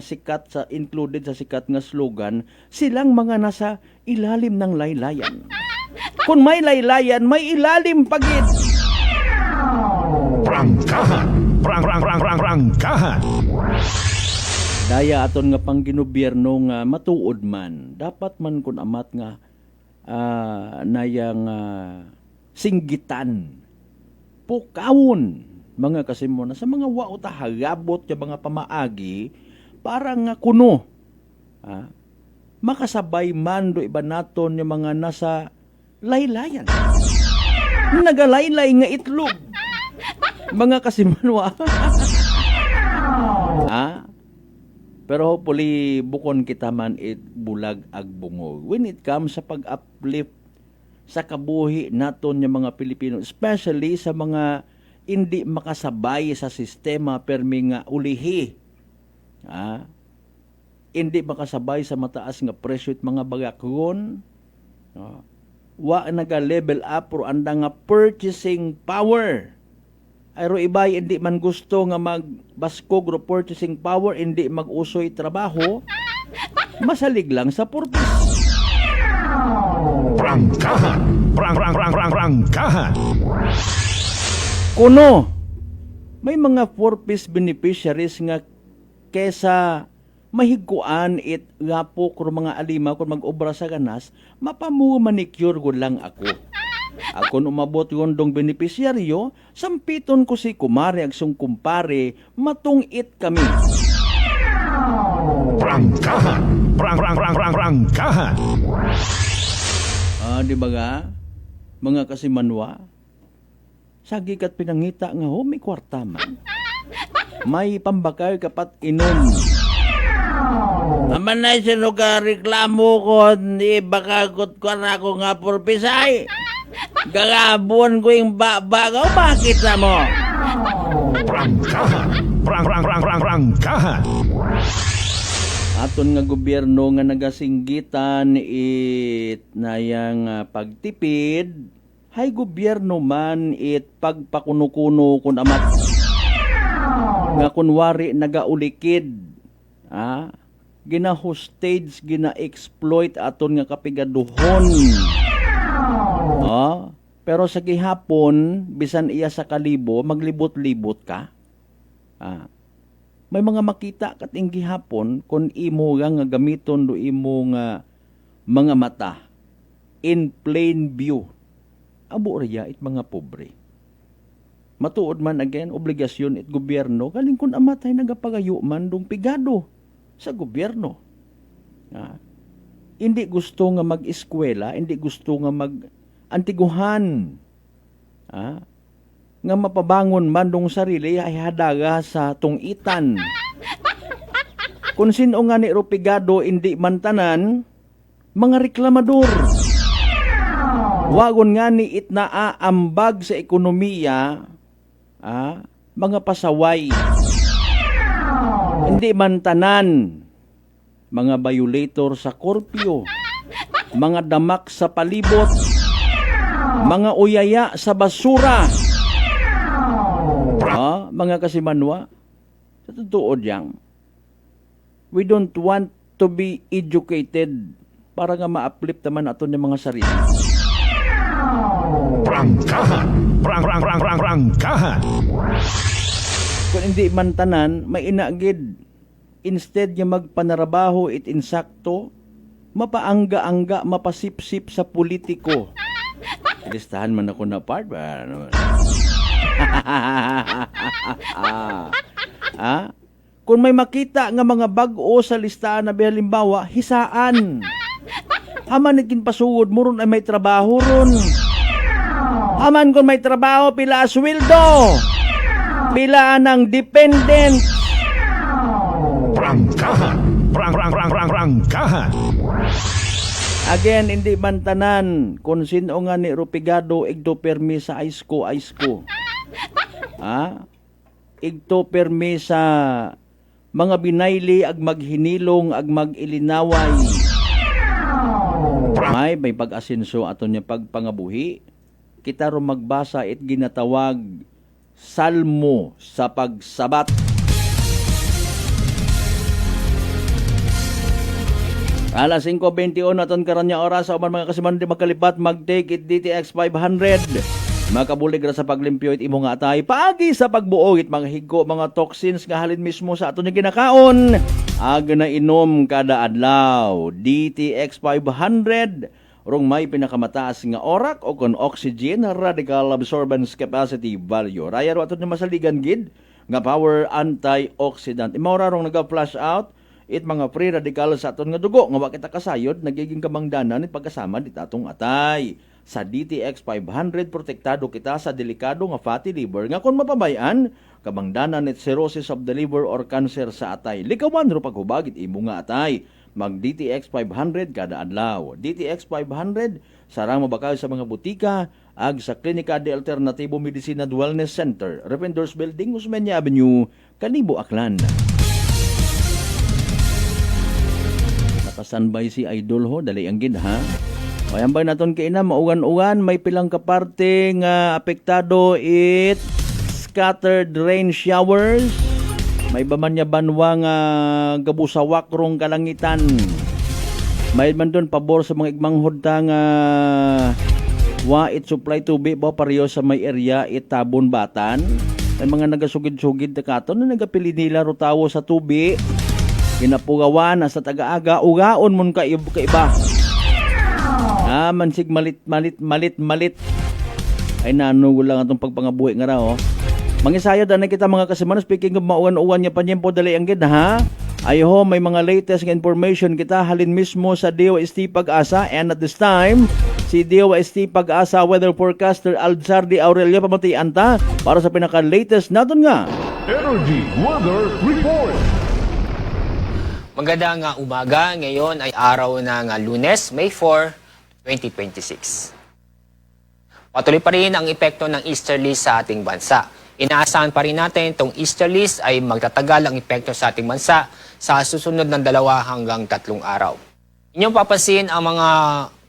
sikat sa included sa sikat nga slogan silang mga nasa ilalim ng laylayan. Kung may laylayan, may ilalim pagid. Prangkahan. Prangkahan. Daya aton nga pang ginobyerno nga matuod man, dapat man kun amat nga nayang singgitan, pukawon mga kasimona sa mga wauta hagabot sa mga pamaagi para nga kuno makasabay man do iba naton yung mga nasa laylayan. Nagalaylay nga itlog. Mga kasimanwa. Pero hopefully bukon kita man it bulag ag bungog. When it comes sa pag-uplift sa kabuhi naton yung mga Pilipino, especially sa mga hindi makasabay sa sistema permi nga ulihi. Hindi makasabay sa mataas nga presyo at mga bagakon. Wa naga-level up pro anda nga purchasing power. Ayro ibay hindi man gusto nga magbaskog ro purchasing power, hindi mag-usoy trabaho, masalig lang sa purpose. Prangkahan. Prangkahan. Kuno, may mga 4-piece beneficiaries nga kesa mahiguan it gapo kung mga alima kung mag-obra sa ganas, manicure ko lang ako. Ako umabot yun dong beneficiaryo, sampiton ko si kumare ag sung kumpare, matungit kami. Prangkahan. Prangkahan. Di ba nga? Mga kasimanwa, sagi kat pinangita nga ho, may kwarta man. May pambakay kapat inom. Aman na sino ka reklamo ko, di bakagot ko na ako nga purpisay. Gagabon ko yung bagaw, bakit na mo? Prangkahan. Aton nga gobyerno nga nagasinggitan it nayang pagtipid, hay gobyerno man it pagpakuno-kuno kun amat nga kunwari nagaulikid, gina-hostage, gina-exploit aton nga kapigaduhon. Pero sa gihapon, bisan iya sa kalibo, maglibot-libot ka. May mga makita kating gihapon kung imo nga gamiton do imo nga mga mata in plain view. Abo riya it mga pobre. Matuod man again, obligasyon it gobyerno, galing kung amatay nagapagayo man dong pigado sa gobyerno. Hindi gusto nga mag-eskwela, hindi gusto nga mag-antiguhan. Nga mapabangon man dong sarili ay hadaga sa tungitan. Kung sino nga ni Rupigado hindi man tanan, mga reklamador. Wagon nga ni it naaambag sa ekonomiya, mga pasaway. Hindi man tanan, mga violator sa korpyo, mga damak sa palibot, mga uyaya sa basura. Mga kasimanwa, sa totoo diyang, we don't want to be educated para nga ma-uplift naman aton yung mga sarili. Prangkahan. Kung hindi man tanan, may inagid. Instead nga magpanarabaho it insakto, mapaangga-angga, mapasipsip sa politiko. Listahan man ako na part ba? Kung may makita nga mga bag-o sa listahan na halimbawa, hisaan. Haman naging pasugod mo ron ay may trabaho ron. Haman kung may trabaho, pila asweldo. Pila ng dependent. Prangkahan. Again, hindi man tanan kung sino nga ni Rupigado igto permi sa aisko. Igto permi sa mga binayli ag maghinilong ag magilinaway. May pag-asenso aton niya pagpangabuhi. Kita ro magbasa it ginatawag salmo sa pagsabat. Alas 5:21 aton karanya oras sa uban mga kasiman di makalipat mag-take it DTX 500. Makabulig ra sa paglimpyo it imo nga atay paagi sa pagbuog it mga higo mga toxins nga halin mismo sa aton nga ginakaon. Aga na inom kada adlaw DTX 500 rong may pinakamataas nga orak o kon oxygen radical absorbance capacity value. Raya ro aton nga masaligan gid nga power antioxidant. Imora rong naga-flush out it mga free radical sa aton nga dugo nga wa kita kasayod nagiging kamangdanan it pagkasama dit atong atay. Sa DTX 500 protektado kita sa delikado nga fatty liver nga kung mapabayan kamangdanan it cirrhosis of the liver or cancer sa atay. Likawan ro paghubag it imo nga atay. Mag DTX 500 kada adlaw. DTX 500 sarang mabakaw sa mga butika ag sa Klinika de Alternatibo Medicina Wellness Center, Rependors Building, Usmeña Avenue, Kalibo, Aklan. Nakasanbay si Idol ho, dali ang gid ha. Mayambay naton kay ina maugan-ugan may pilang ka parte nga apektado it scattered rain showers. May baman niya banwa nga gabusawak rong kalangitan. May man doon pabor sa mga igmanghod ta nga wa it supply tubig ba pareho sa may area itabon batan. May mga nagasugid-sugid na katon na nagapili nila ro tawo sa tubig. Ginapugawan na sa taga-aga ugaon mon ka iba. Mansig malit. Ay nanugo lang atong pagpangabuhi nga raw. Mangisayod na kita mga kasiman. Speaking of mauwan-uwan niya panyempo dali ang gid ha. Ayho may mga latest information kita halin mismo sa DOST Pag-asa and at this time Si DOST Pag-asa Weather Forecaster Alzar D. Aurelio pamatian ta para sa pinaka-latest natin nga. Energy Weather Report. Magandang umaga. Ngayon ay araw ng Lunes, May 4, 2026. Patuloy pa rin ang epekto ng easterlies sa ating bansa. Inaasahan pa rin natin itong easterlies ay magtatagal ang epekto sa ating bansa sa susunod ng 2 hanggang 3 araw. Inyong papansin ang mga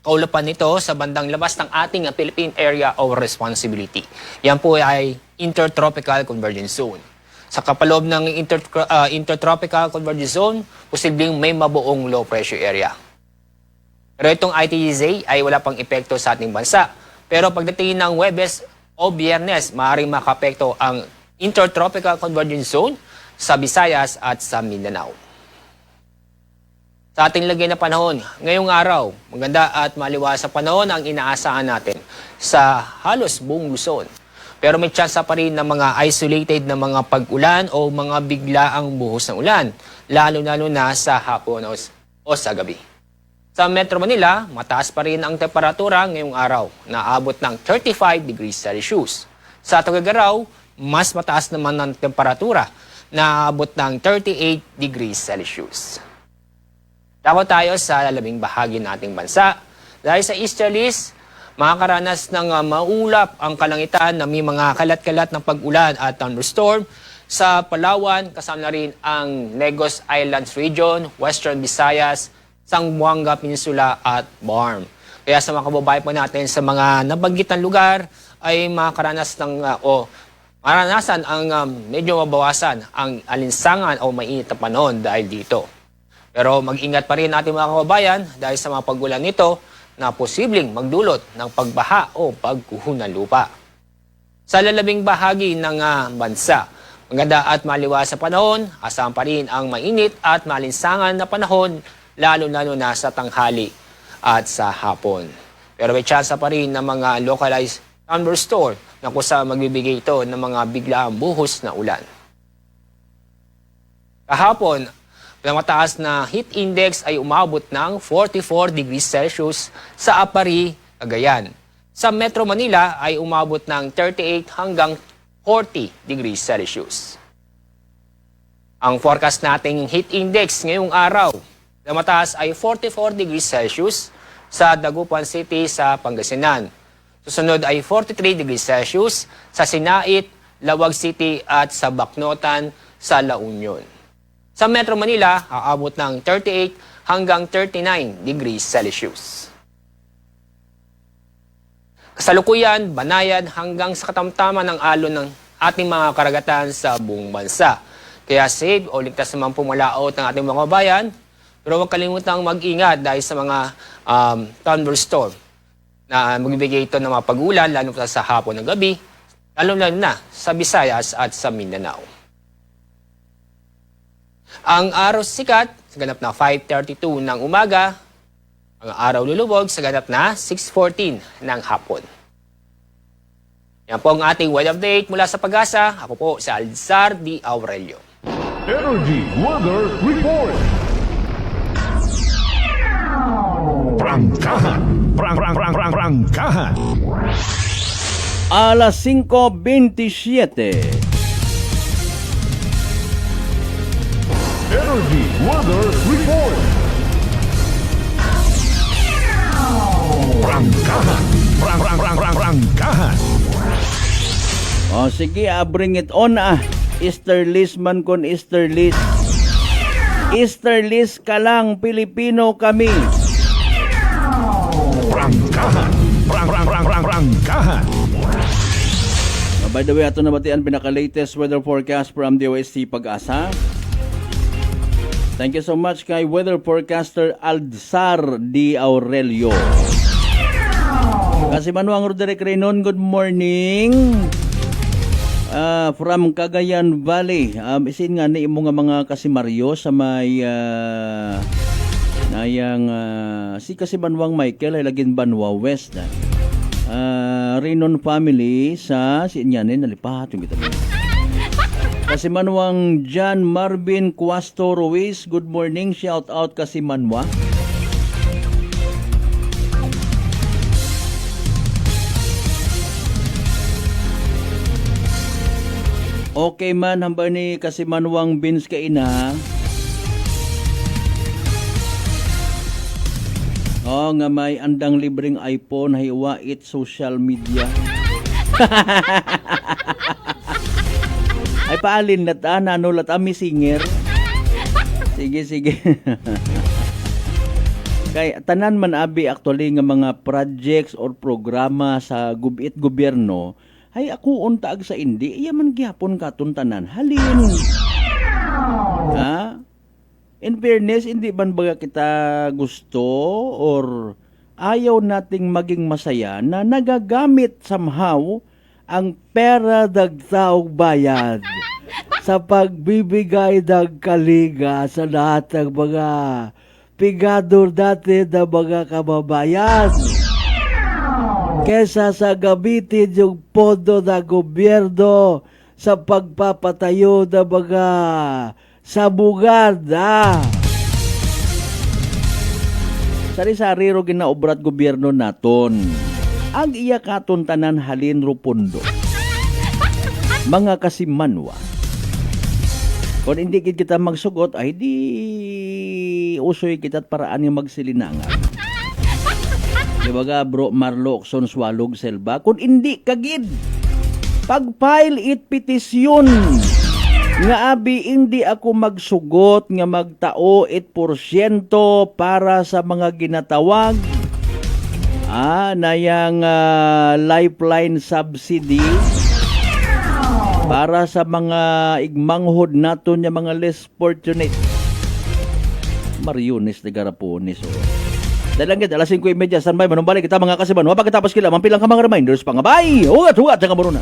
kaulapan nito sa bandang labas ng ating Philippine Area of Responsibility. Yan po ay Intertropical Convergence Zone. Sa kapaloob ng Intertropical Convergence Zone, posibleng may mabuong low pressure area. Pero itong ITEZ ay wala pang epekto sa ating bansa. Pero pagdating ng Huwebes o Biyernes, maaaring makapekto ang Intertropical Convergence Zone sa Visayas at sa Mindanao. Sa ating lagay na panahon, ngayong araw, maganda at maliwas sa panahon ang inaasahan natin sa halos buong Luzon. Pero may tsansa pa rin ng mga isolated na mga pag-ulan o mga biglaang buhos ng ulan, lalo-lalo na sa hapon o sa gabi. Sa Metro Manila, mataas pa rin ang temperatura ngayong araw, na abot ng 35 degrees Celsius. Sa Tuguegarao, mas mataas naman ang temperatura, na abot ng 38 degrees Celsius. Dako tayo sa labing bahagi nating bansa. Dahil sa easterlies, makakaranas ng maulap ang kalangitan na may mga kalat-kalat ng pag-ulan at thunderstorm sa Palawan, kasama na rin ang Negros Islands Region, Western Visayas, Zamboanga Peninsula at Baarm. Kaya sa mga kababayan po natin sa mga nabanggitan lugar ay makakaranas ng maranasan ang medyo mabawasan ang alinsangan o mainit na panahon dahil dito. Pero mag-ingat pa rin natin mga kababayan dahil sa mga pag-ulan nito na posibleng magdulot ng pagbaha o pagguho ng lupa. Sa lalabing bahagi ng bansa, maganda at maliwas sa panahon, asahan pa rin ang mainit at malinsangan na panahon, lalo-lalo na sa tanghali at sa hapon. Pero may tsansa pa rin ng mga localized thunderstorm na kung saan magbibigay ito ng mga biglaang buhos na ulan. Kahapon, ang mataas na heat index ay umabot ng 44 degrees Celsius sa Apari, Cagayan. Sa Metro Manila ay umabot ng 38 hanggang 40 degrees Celsius. Ang forecast nating heat index ngayong araw na mataas ay 44 degrees Celsius sa Dagupan City sa Pangasinan. Susunod ay 43 degrees Celsius sa Sinait, Lawag City at sa Bacnotan sa La Union. Sa Metro Manila, aabot ng 38 hanggang 39 degrees Celsius. Kasalukuyan, banayan hanggang sa katamtaman ng alon ng ating mga karagatan sa buong bansa. Kaya safe o ligtas naman pumalaot ng ating mga bayan. Pero huwag kalimutang mag-ingat dahil sa mga thunderstorm na magbibigay ito ng mga pag-ulan, lalo pa sa hapon ng gabi, lalo-lalo na sa Visayas at sa Mindanao. Ang araw sikat sa ganap na 5:32 ng umaga, ang araw lulubog sa ganap na 6:14 ng hapon. Yan po ang ating weather update mula sa Pag-asa. Ako po si Alzar D. Aurelio. Energy Weather Report. Prangkahan. Prangkahan. Alas 5:27. Energy Weather Report. Prangkahan. Prangkahan. O sige, bring it on Easterlies man kon Easterlies. Easterlies ka lang, Pilipino kami. Prangkahan. Prangkahan. By the way, ato na batian pinaka-latest weather forecast from DOST Pag-asa. Thank you so much kay weather forecaster Alzar D. Aurelio. Kasi Manuang Roderick Reynon, good morning. From Cagayan Valley. Isin nga ni imo nga mga kasimaryo sa may nayang si kasi Manuang Michael ay lagin Banwa West. Reynon family sa sinyanin nalipat yung kita. Kasi Manuang John Marvin Cuasto Ruiz, good morning, shout out kasi Manwa. Okay man, hamba ni kasi manuang beans ka ina. Nga may andang libreng iPhone, hiwa it social media. Ay paalin lata, nanulat ami singer. Sige. Kay tanan man abi actually nga mga projects or programa sa gobyerno, ay ako untaag sa indi, iya man gyapon katon tanan. Halin. Ha? In fairness, hindi man baga kita gusto or ayaw nating maging masaya na nagagamit somehow ang pera dagtaog bayad sa pagbibigay ng kaliga sa lahat ng mga pigador dati na mga kababayan. Kesa sa gamitin yung pondo ng gobyerno sa pagpapatayo ng mga sabungan. Sari-sari ro ginaobrat gobyerno naton. Ang iya katon tanan halin ro pondo. Mga kasimanwa. Kung hindi kita magsugot, ay di usoy kita't paraan yung magsilinangan. Di ba ga bro Marlokson Swalog Selva? Kung hindi kagid, pag-file it petisyon nga abi hindi ako magsugot nga magtao 8% para sa mga ginatawag nayang lifeline subsidy para sa mga igmanghod naton nga mga less fortunate. Mariones de Garapones. Dalangit, alas 5:30, standby, manumbalik kita mga kasiman. Pagkatapos kila, mampilang ka mga reminders pa nga. Bye! Hugat, sa kamuruna.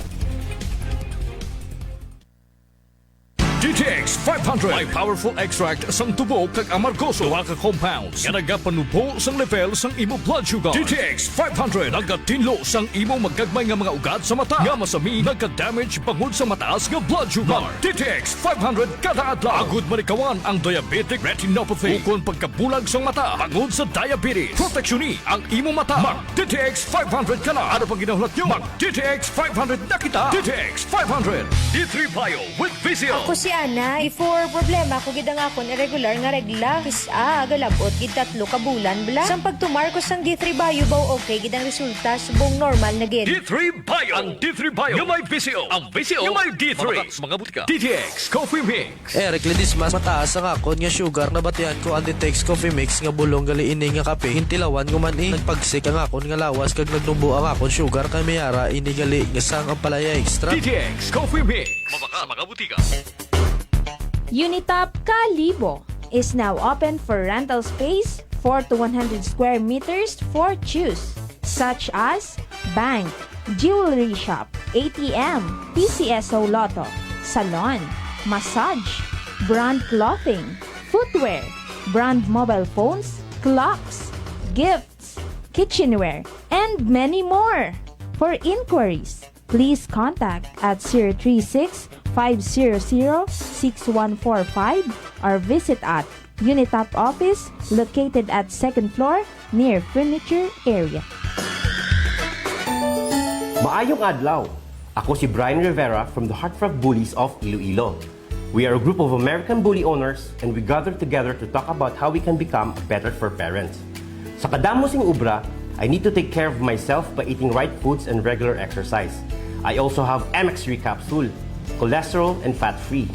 DTX 500 may powerful extract sang tubo kag amargoso duha ka compounds nga nagapanubo sang level sang imo blood sugar. DTX 500 nagatinlo sang imo magagmay nga mga ugat sa mata nga masami nagka-damage bangod sa mataas nga blood sugar. DTX 500 kada adlaw agud manikawan ang diabetic retinopathy ukon pagkabulag sang mata bangod sa diabetes. Proteksyon ang imo mata. Mag DTX 500 kana. Ano pang ginahulat nyo? Mag DTX 500 na kita. DTX 500 D3 Bio with Vizio. Ako si Ana, before problema ko gid ang akon irregular nga regla. Galabot gid 3 ka bulan bla. Sang pagtumar ko sang D3 Bio baw okay gid ang resulta subong normal na gid. D3 Bio. Ang D3 Bio yung may Vizio. Ang Vizio yung may D3. Mga butika. DTX Coffee Mix. Recledis mas mataas ang akon nga sugar na batian ko ang DTX Coffee Mix nga bulong gali ini nga kape. Hintilawan ko man nagpagsik ang akon nga lawas kag nagdumbo ang akon sugar kay mayara ini gali nga sang ang palaya extra. DTX Coffee Mix. Mabaka mga butika. Unitop Kalibo is now open for rental space 4 to 100 square meters for choose, such as bank, jewelry shop, ATM, PCSO Lotto, salon, massage, brand clothing, footwear, brand mobile phones, clocks, gifts, kitchenware, and many more. For inquiries, please contact at 036-500-6145 or visit at Unitop office located at 2nd floor near furniture area. Maayong adlaw! Ako si Brian Rivera from the Heartfrog Bullies of Iloilo. We are a group of American bully owners and we gather together to talk about how we can become better for parents. Sa kadamosing ubra, I need to take care of myself by eating right foods and regular exercise. I also have MX3 capsule, cholesterol and fat-free.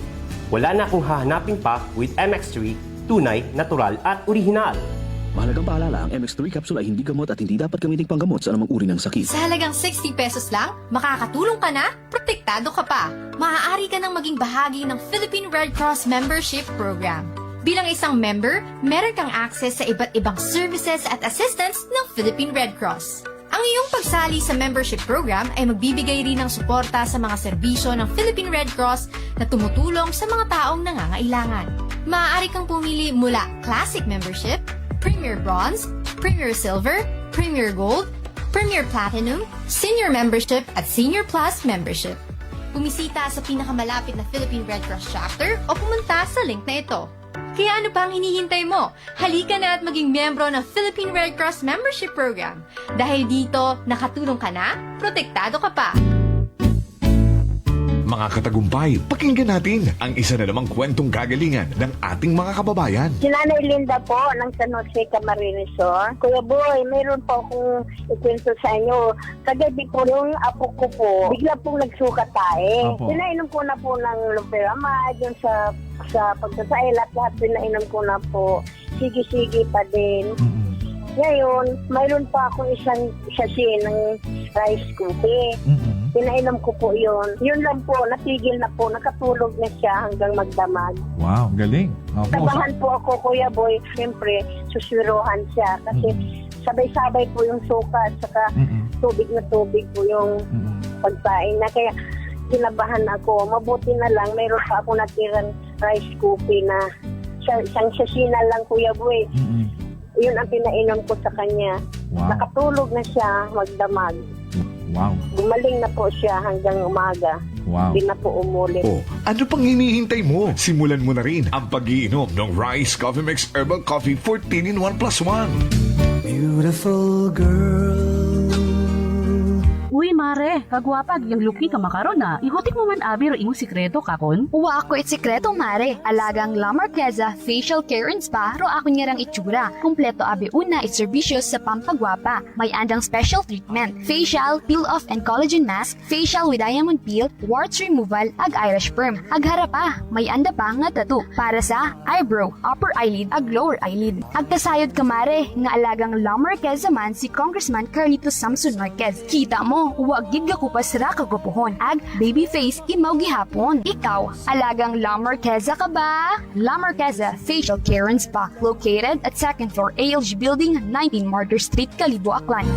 Wala na akong hahanapin pa with MX3, tunay, natural at orihinal. Mahalagang paalala, ang MX3 capsule ay hindi gamot at hindi dapat gamiting panggamot sa anumang uri ng sakit. Sa halagang 60 pesos lang, makakatulong ka na, protektado ka pa. Maaari ka nang maging bahagi ng Philippine Red Cross Membership Program. Bilang isang member, meron kang access sa iba't ibang services at assistance ng Philippine Red Cross. Ang iyong pagsali sa membership program ay magbibigay rin ng suporta sa mga serbisyo ng Philippine Red Cross na tumutulong sa mga taong nangangailangan. Maaari kang pumili mula Classic Membership, Premier Bronze, Premier Silver, Premier Gold, Premier Platinum, Senior Membership at Senior Plus Membership. Bumisita sa pinakamalapit na Philippine Red Cross chapter o pumunta sa link na ito. Kaya ano pa ang hinihintay mo? Halika na at maging miyembro ng Philippine Red Cross Membership Program. Dahil dito, nakatulong ka na, protektado ka pa. mga katagumpay. Pakinggan natin ang isa na namang kwentong kagalingan ng ating mga kababayan. Si Nanay Linda po ng San Jose Camarines Sur. Kuya Boy, mayroon po akong ikwento sa inyo. Kagabi po yung apo ko po, bigla pong nagsuka tayo. Pinainom ko na po ng Loperamide, yung sa pagsasahe, lahat pinainom ko na po. Sige pa din. Ngayon, mayroon pa akong isang sachet ng rice cookie. Pinainom ko po yun. Yun lang po, natigil na po. Nakatulog na siya hanggang magdamag. Wow, galing. Tabahan po ako, Kuya Boy. Siyempre, suswiruhan siya. Kasi sabay-sabay po yung suka at saka tubig na tubig po yung pagkain na. Kaya kinabahan ako. Mabuti na lang, mayroon pa ako natirang rice cookie na isang sachet na lang, Kuya Boy. Yun ang pinainom ko sa kanya. Wow. Nakatulog na siya magdamag. Wow. Gumaling na po siya hanggang umaga. Wow. Hindi na po umulit. Ano pang hinihintay mo? Simulan mo na rin ang pag-iinom ng Rice Coffee Mix Herbal Coffee 14-in-1+1. Beautiful girl. Uy, mare, kagwapag yung luki ka makaron na. Ihutik mo man abi ro imong sikreto kakon. Uwa ako sikreto, mare. Alagang La Marqueza Facial Care and Spa ro ako niyarang itsura. Kumpleto abi una itserbisyo sa pampagwapa. May andang special treatment. Facial, peel-off and collagen mask, facial with diamond peel, warts removal, ag Irish perm. Ag harapa, may anda pa nga tattoo para sa eyebrow, upper eyelid, ag lower eyelid. Ag kasayod ka, mare, nga alagang La Marqueza man si Congressman Carlito Samson Marquez. Kita mo, huwag gid ka kupas ra kagupuhon. Ag baby face imaw gihapon. Ikaw, alagang La Marqueza ka ba? La Marqueza Facial Care and Spa, located at 2nd floor ALG Building, 19 Martyr Street, Kalibo, Aklan.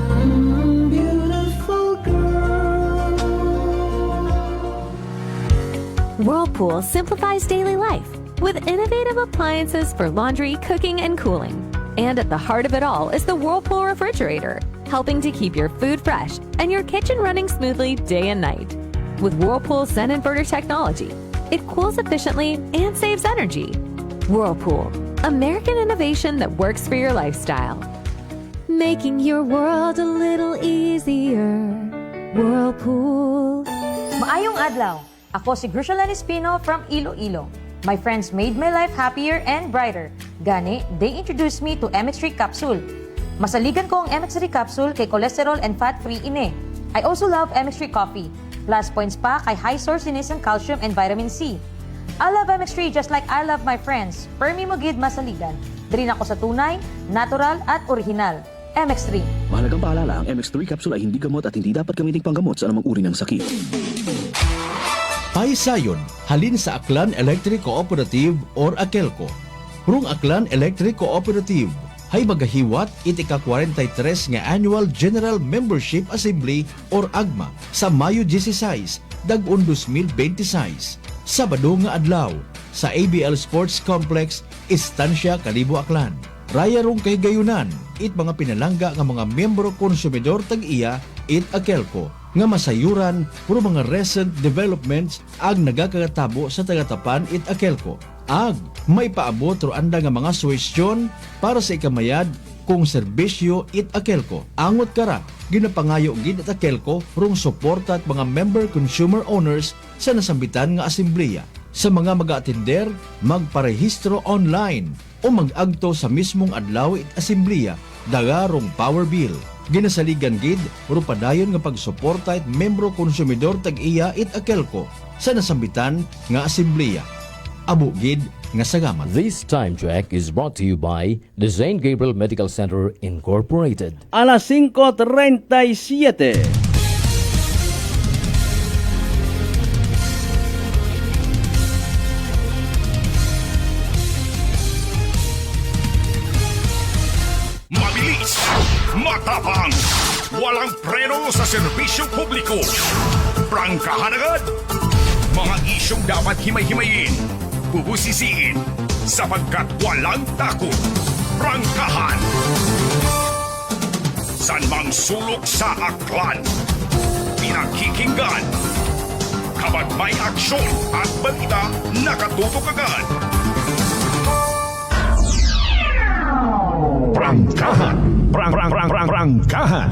Whirlpool simplifies daily life with innovative appliances for laundry, cooking, and cooling. And at the heart of it all is the Whirlpool refrigerator, helping to keep your food fresh and your kitchen running smoothly day and night. With Whirlpool Sun Inverter technology, it cools efficiently and saves energy. Whirlpool, American innovation that works for your lifestyle. Making your world a little easier. Whirlpool. Maayong adlaw. Ako si Grushalan Espino from Iloilo. My friends made my life happier and brighter. Gani, they introduced me to MX3 capsule. Masaligan ko ang MX3 capsule kay cholesterol and fat-free ine. I also love MX3 coffee. Plus points pa kay high source din isang calcium and vitamin C. I love MX3 just like I love my friends. Permi mo gid masaligan. Diri ako sa tunay, natural at original. MX3. Mahalagang paalala, ang MX3 capsule ay hindi gamot at hindi dapat gamiting panggamot sa anumang uri ng sakit. Paisayon, halin sa Aklan Electric Cooperative or Akelco. Rung Aklan Electric Cooperative, hay magahiwat iti ka-43 nga Annual General Membership Assembly or AGMA sa Mayo 16, dag-on 2026. Sabado nga adlaw sa ABL Sports Complex, Estancia, Kalibo, Aklan. Raya rong kay gayunan, it mga pinalangga nga mga miyembro konsumidor tag-iya it Akelco. Nga masayuran puro mga recent developments ag nagakatabo sa tagatapan it Akelco. Ag may paabot ro anda nga mga suwestyon para sa ikamayad kung serbisyo it Akelco. Angot kara ginapangayo gid it Akelco rong suporta at mga member consumer owners sa nasambitan nga asembleya. Sa mga mag-atender, magparehistro online o mag-agto sa mismong adlaw it asembleya dagarong power bill. Ginasaligan gid uro padayon nga pagsuporta it membro konsumidor tag-iya it Akelco sa nasambitan nga asembleya. Abo gid nga sagamat. This time check is brought to you by the St. Gabriel Medical Center Incorporated. Alas 5:37. Mabilis, matapang, walang preno sa serbisyo publiko. Prangkahan agad. Mga isyong dapat himay-himayin, bubusisiin, sapagkat walang takot. Prangkahan. San mang sulok sa aklan, pinakikinggan. Kapag may aksyon at balita, nakatutok agad. Prangkahan. Prangkahan.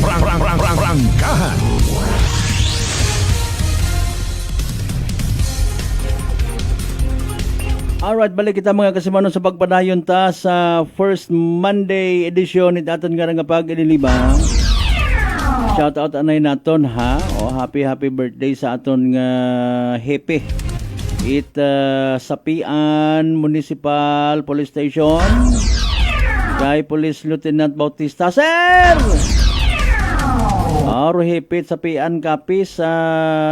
Prangkahan. Alright, balik kita mga kasimanon sa pagpadayon ta sa first Monday edition ni aton nga nga pag-inilibang. Shout out anay naton ha. O happy birthday sa aton nga hepe. Sapian Municipal Police Station. Kay Police Lieutenant Bautista, sir! Aro hipit Sapian Kapis sa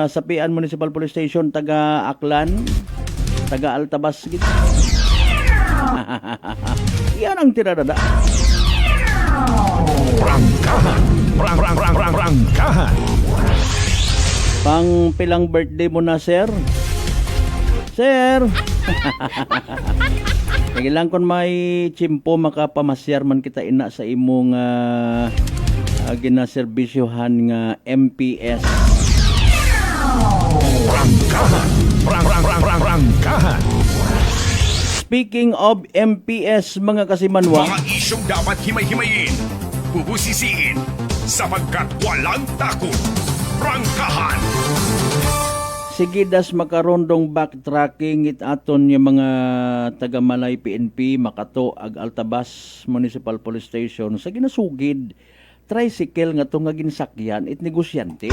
Sapian Municipal Police Station taga Aklan. Taga Altabas gitu. Yan ang tiradada. Prangkahan. Prangkahan. Pang pilang birthday mo na, sir? Sir! Kailang kon may chimpo makapamasyar man kita ina sa imong ginaserbisyohan nga MPS. Prangkahan. Prangkahan. Speaking of MPS, mga kasimanwa, Mga isyong dapat himay-himayin, bubusisiin, sapagkat walang takot. Prangkahan. sige das makarondong backtracking it aton yung mga taga-Malay PNP, Makato, ag Altabas Municipal Police Station sa ginasugid tricycle nga to nga ginsakyan it negosyante.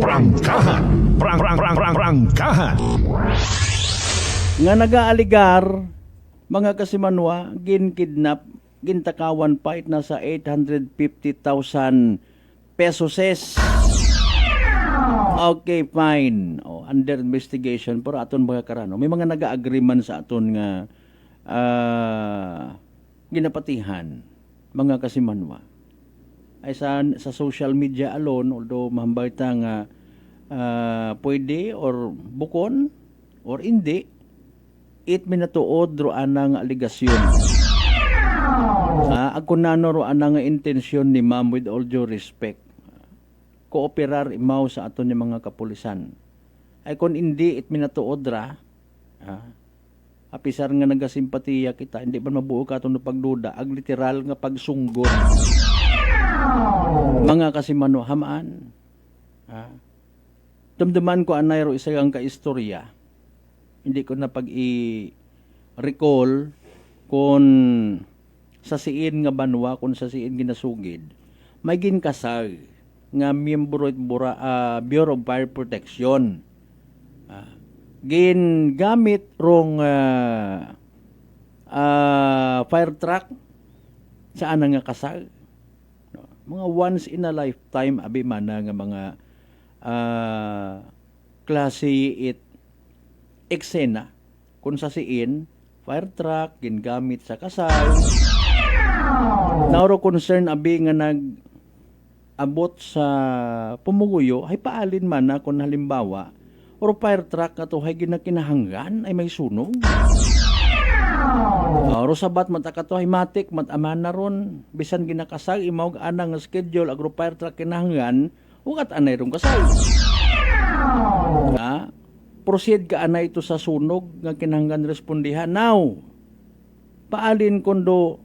Prangkahan. Prangkahan. Nga nagaaligar mga kasimanwa ginkidnap gintakawan pa it nasa 850,000 pesos. Okay, fine. Under investigation pero aton mga karano may mga naga-agreement sa aton nga ginapatihan mga kasimanwa. Ay sa social media alone, although mahambay ta nga pwede or bukon or hindi, it minatuod ro anang aligasyon. Ako nano ro anang intensyon ni ma'am with all due respect. Kooperar imaw sa aton yung mga kapulisan. Ay kung hindi it minatuod ra, apisar nga nagasimpatiya kita, hindi ba mabuo ka itong pagduda, ag literal nga pagsunggod. Mga kasimano, hamaan. Dumduman ko anay ro isa ang kaistorya. Hindi ko na pag-i-recall kung sa siin nga banwa, kung sa siin ginasugid. May ginkasag nga miyembro it Bureau of Fire Protection. Gingamit rong fire truck saan nga kasag. Mga once in a lifetime abi man nga mga klase it eksena kung sa siin fire truck gingamit sa kasal. Nauro concern abi nga abot sa pumuguyo ay paalin man na kung halimbawa or fire truck nga to ay ginakinahanggan ay may sunog. Aro sabat mataka to ay matik matamana ron bisan ginakasag imaw anang schedule agro fire truck kinahanggan ugat anay ron kasal. Proceed ka anay ito sa sunog nga kinahanggan respondihan. Now, paalin kundo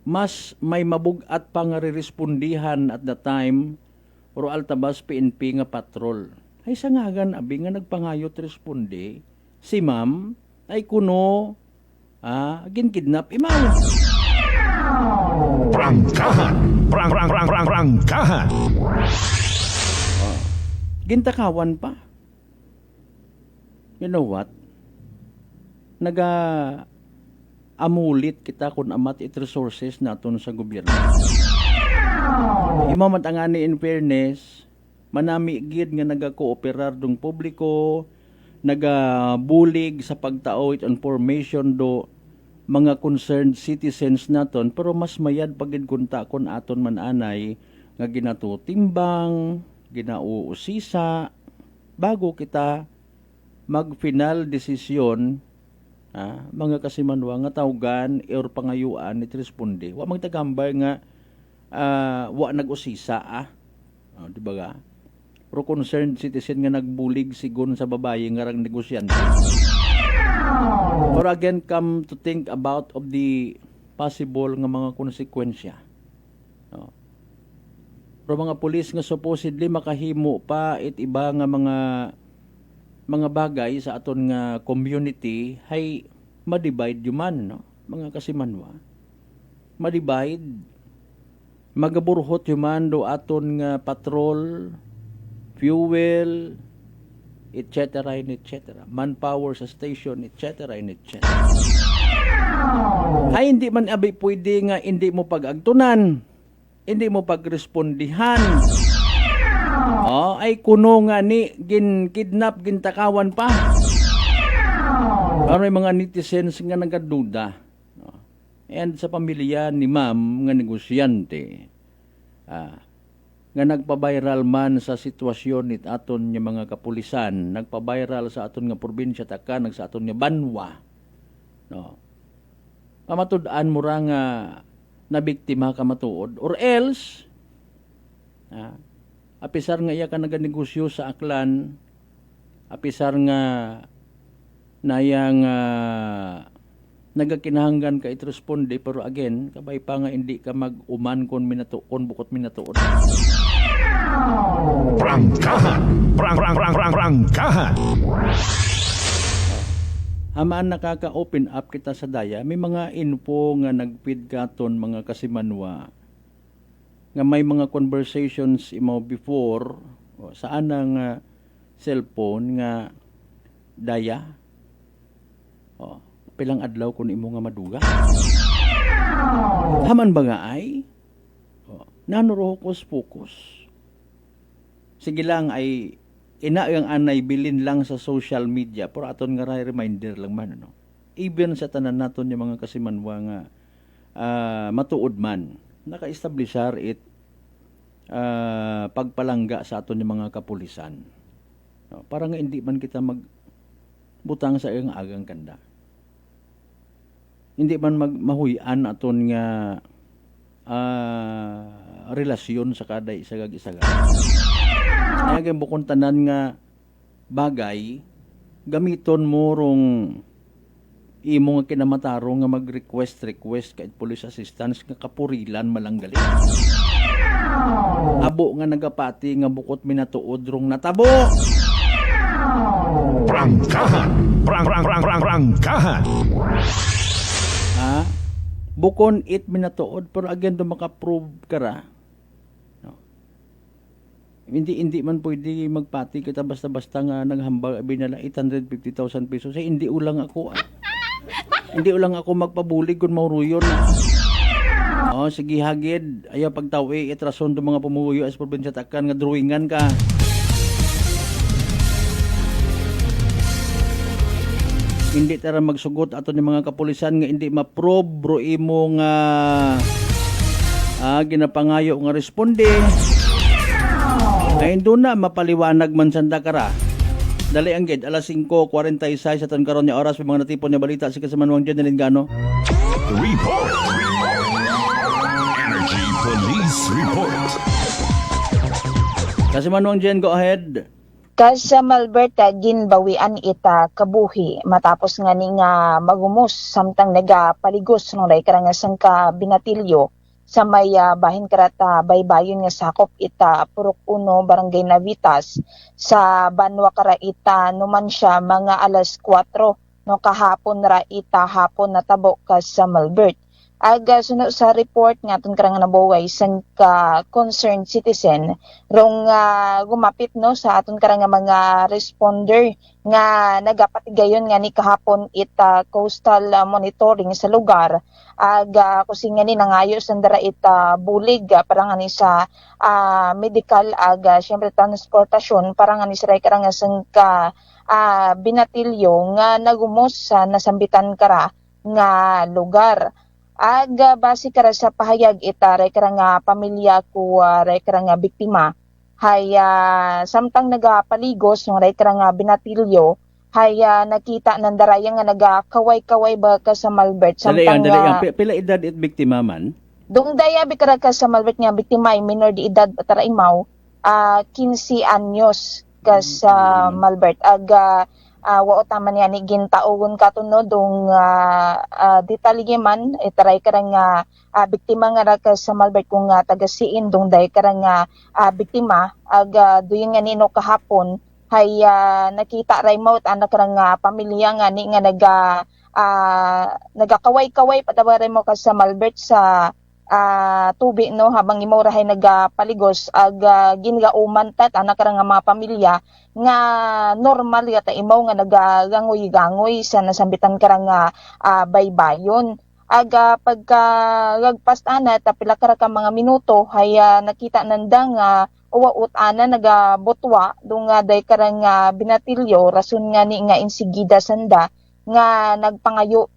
mas may mabugat pa nga re-respondihan at the time or Altabas PNP nga patrol. Ay sa ngagan abi nga nagpangayot responde si ma'am ay kuno ginkidnap imaw. Prangkahan. Prangkahan. Gintakawan pa. You know what? Amulit kita kung amat it resources naton sa gobyerno. Imamat ang ani in fairness, manami gid nga nagakooperar dong publiko, nagabulig sa pagtao it information do mga concerned citizens naton, pero mas mayad pagid kunta kon aton man anay nga ginatutimbang, ginauusisa bago kita mag-final desisyon. Mga kasimanwa nga tawgan or pangayuan it responde wa magtagambay nga wa nag-usisa di ba ga pero concerned citizen nga nagbulig sigon sa babae nga rang negosyante. Or again come to think about of the possible nga mga konsekwensya Pero mga pulis nga supposedly makahimo pa it iba nga mga bagay sa aton nga community hay ma-divide yuman, no? Mga kasimanwa. Ma-divide, magaburhot yuman do aton nga patrol, fuel, etc. and etc. Manpower sa station, etc. and etc. Ay hindi man abi pwede nga hindi mo pag-agtunan, hindi mo pagrespondihan. Ay kuno nga ni kidnap, gintakawan pa. Pero may mga netizens nga nagaduda. And sa pamilya ni ma'am nga negosyante, nga nagpa-viral man sa sitwasyon nit aton nga mga kapulisan, nagpa-viral sa aton nga probinsya takan, sa aton nga banwa. No. Pamatud-an mo ra nga nabiktima ka matuod or else apisar nga iya ka naganegosyo sa aklan, apisar nga nayang nagakinahanggan ka itresponde, pero again kabay pa nga hindi ka mag-uman kon bukot minatuod. Prangkahan! Prangkahan! Hamaan nakaka-open up kita sa daya, may mga info nga nagpid katon mga kasimanwa nga may mga conversations imo before saan ang cellphone nga daya pilang adlaw kun imo nga maduga. Haman ba nga ay nanurohokos-focus. Sige lang ay ina yung anay bilin lang sa social media pero aton nga reminder lang man, no? Even sa tanan naton yung mga kasimanwa nga matuod man naka-establishar it pagpalangga sa aton yung mga kapulisan, no? Para nga hindi man kita magbutang sa iyang agang kanda, hindi man mahuyan aton nga relasyon sa kada isagag-isaga. Kaya bukon tanan nga bagay, gamiton mo rong imo nga kinamataro nga mag-request kahit police assistance nga kapurilan malanggali. Abo nga nagapati nga bukot minatuod rong natabo. Prangkahan! Prangkahan! Bukon it minatuod pero again do makaprove ka ra. Hindi man pwede magpati kita basta-basta nga naghambal binala 850,000 pesos. Hindi ulang ako. Hindi ulang ako magpabulig kung mauruyon. Sige hagid. Ayaw pagtawi itrason do mga pumuyo as probinsya takan nga drawingan ka. Hindi tara magsugot ato ni mga kapulisan nga hindi ma-probe bro imo nga ginapangayo nga responde. Ay doon na mapaliwanag man sanda kara. Dali ang gid alas 5:46 sa tan karon nga oras may mga natipon nga balita si kasamanwang Jen Lingano. Report. Energy Police Report. Kasamanwang Jen, go ahead. Sa Malberta ginbawian ita kabuhi matapos nga ni nga magumos samtang nagapaligos nung ray karangasan ka binatilyo sa may bahin karata baybayon nga sakop ita Purok 1 Barangay Navitas sa Banwa kara ita numan siya mga alas 4 no kahapon ra ita hapon natabo ka sa Malbert. Aga sunod sa report nga aton karang nabuway sang ka concerned citizen rong gumapit no sa aton karang mga responder nga nagapatigayon nga ni kahapon ita coastal monitoring sa lugar. Aga kusing nga ni nangayo sandara ita bulig para nga ni sa medical aga syempre transportasyon para nga ni sa karang sang ka binatilyo nga nagumos sa nasambitan kara nga lugar. Aga base kara sa pahayag ita ray kara nga pamilya ko ray kara nga biktima hay samtang nagapaligos ng ray kara nga binatilyo hay nakita ng daraya nga nagakaway-kaway ba ka sa Malbert samtang pila edad it biktima man? Dung daya bikara ka sa Malbert nga biktima ay minor de edad patara imaw 15 anyos ka sa Malbert. Aga wao taman yan gintaogon katunod dong detalye man itaray karang biktima nga ra ka sa Malbert kung taga-siin dong day karang biktima duyon nga nino kahapon hay nakita ray mo anak karang pamilya nga ni nga nagakaway-kaway patawaray mo ka sa Malbert sa tubi no habang imo rahay nagapaligos gingauman tat anak karang mga pamilya nga normal yata imo nga nagagangoy-gangoy sa nasambitan karang baybayon pagka lagpas ana tapila kara ka mga minuto hay nakita nanda nga uwaut ana nagabotwa dung day karang binatilyo rason nga ni nga insigida sanda nga nagpangayo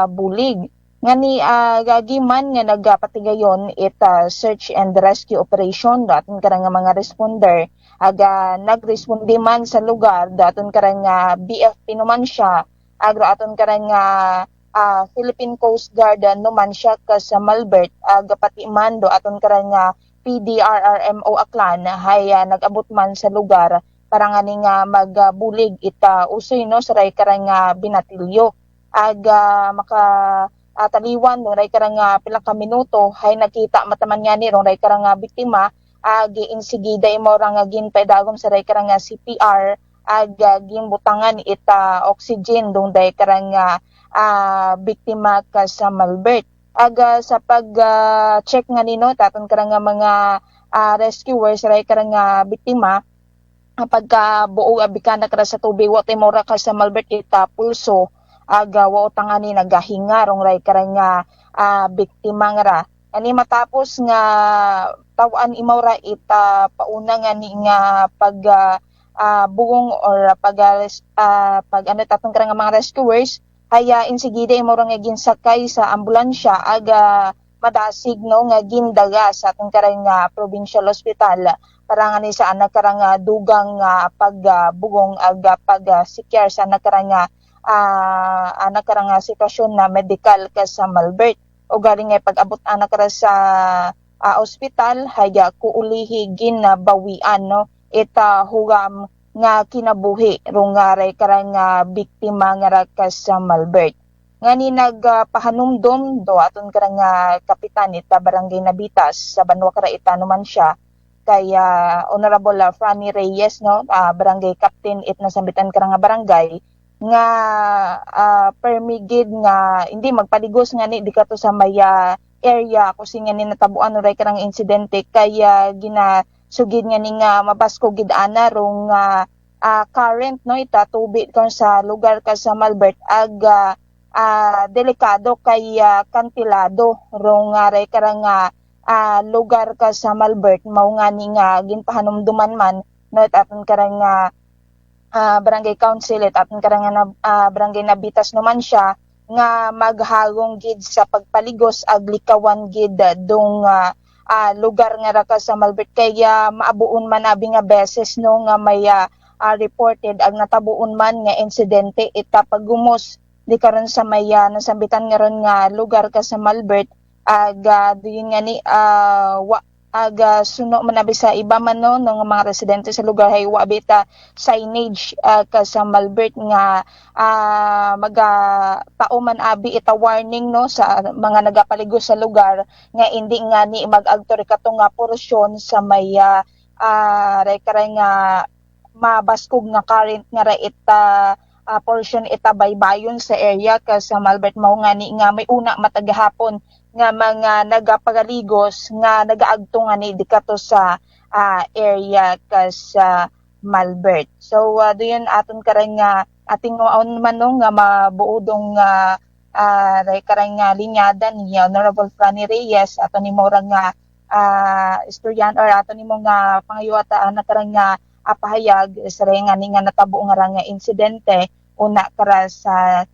bulig nga ni gagiman nga nagpatigayon search and rescue operation daton karang mga responder nagresponde man sa lugar daton karang BFP naman siya aton karang Philippine Coast Guard naman siya ka sa Malbert pati man do aton karang PDRRMO Aklan hay nagabot man sa lugar para nga ni nga magbulig usoy no sa ray karang binatilyo maka taliwan nung ray karang pila ka minuto hay nakita mataman nga ni rong ray karang biktima giinsigida imo ra nga ginpaidagom sa ray karang CPR ginbutangan oxygen dong day karang biktima ka sa Malbert sa pag check nga nino taton karang mga rescuers ray karang biktima pagka buo abikana kara sa tubig wa mo ra ka sa Malbert pulso wa tangani nagahinga rong ray karang biktima nga ra ani matapos nga tawan imaw ra pauna nga ni nga pag bugong or pag ano tatong karang mga rescuers ay insigida imo ra nga ginsakay sa ambulansya madasig no nga gindaga sa atong karang provincial hospital para nga ni sa anak karang dugang pagbugong pag secure sa anak karang sitwasyon na medical ka sa Malbert o galing nga pag-abot anak kara sa ospital haya kuulihi ginabawian no hugam nga kinabuhi rong ray karang biktima nga ka sa Malbert nga ni nagpahanumdom do aton karang kapitan barangay Nabitas sa Banwa Kara naman siya kay Honorable Franny Reyes no barangay captain nasambitan karang barangay nga permigid nga hindi magpaligos nga ni dikato sa maya area kasi nga ni natabuan no ray karang insidente kaya ginasugid nga ni nga mabasko gid ana rong current no tubig kon sa lugar ka sa Malbert delikado kay kantilado rong ray karang lugar ka sa Malbert mao nga ni nga ginpahanumduman man no aton karang barangay council aton karang barangay Nabitas naman siya nga maghagong gid sa pagpaligos likawan gid dong lugar nga ra ka sa Malbert kaya maabuon man abi nga beses no nga may reported natabuon man nga insidente pagumos di karon sa may nasambitan nga ron nga lugar ka sa Malbert diyon nga ni suno manabi sa iba man no ng mga residente sa lugar hay wabita signage ka sa Malbert nga tao man abi warning no sa mga nagapaligos sa lugar nga hindi nga ni mag-agtor katong porsyon sa may ray karang mabaskog nga current nga ra portion baybayon sa area ka sa Malbert mao nga ni nga may una matagahapon nga mga nagapagaligos nga nagaagto nga ni dikato sa area ka sa Malbert. So doon aton karang ating noon man no nga mabuodong karang linyada ni Honorable Franny Reyes aton ni mo nga istoryan or aton ni mo nga pangayuata na karang pahayag sa nga ni nga natabo nga insidente una kara sa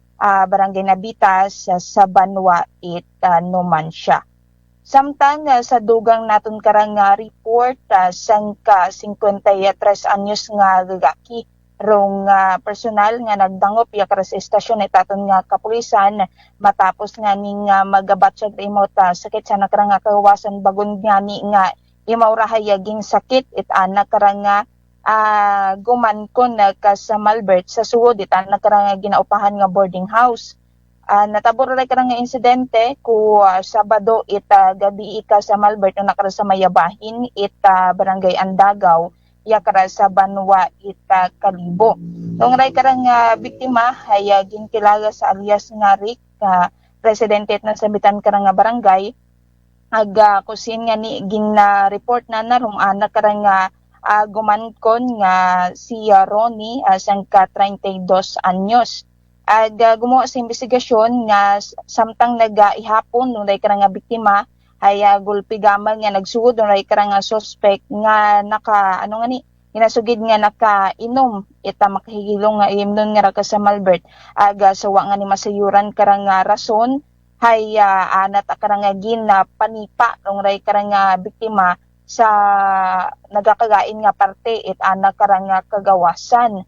barangay Nabitas sa Banwa naman siya. Samtang sa dugang naton karang report sangka 53 anyos nga lalaki rong personal nga nagdangop ya kara sa estasyon aton nga kapulisan matapos nga ning magabatsyag remote sakit sa nakarang kawasan bagon nga ni nga imaw rahayaging sakit anak karang gumankon na ka sa Malbert sa suod ita nagkarang ginaupahan nga boarding house. Natabor ray karang nga insidente ku Sabado ita gabi ika sa Malbert na nakara sa Mayabahin ita barangay Andagaw ya kara sa Banwa ita Kalibo. Tong ray karang biktima ay ginkilaga sa alias nga Rick residente na sambitan karang nga barangay kusin nga ni report na narum anak karang gumankon nga si Ronnie sangka 32 anyos. Gumawa sa investigasyon nga samtang nag-ihapon nung ray karang nga biktima ay gulpi gamang nga nagsuod nung ray karang nga suspect nga ginasugid nga nakainom ita makahigilong nga imnon nga raka sa Malbert sawa nga ni masayuran karang nga rason hay anat karang nga panipa nung ray karang nga biktima sa nagakagain nga parte anak karang nga kagawasan.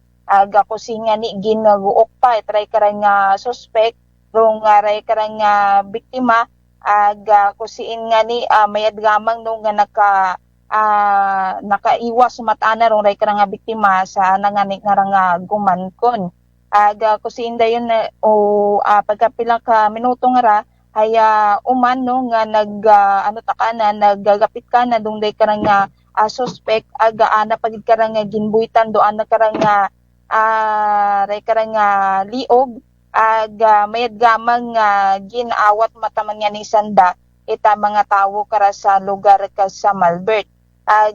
Kusin nga ni ginaguok pa itray karang nga suspect rong ray karang nga biktima kusin nga ni mayad gamang nung nga nakaiwas matana rong ray karang nga biktima sa nangani nga gumankon. Kusin dayon pagkapilang ka minuto nga ra ay uman no nga naggagapit ka na dung day karang nga suspect ana pagid karang nga ginbuitan doan na karang nga ray karang nga liog mayad gamang ginawat mataman nga ni sanda ita mga tawo kara sa lugar ka sa Malbert.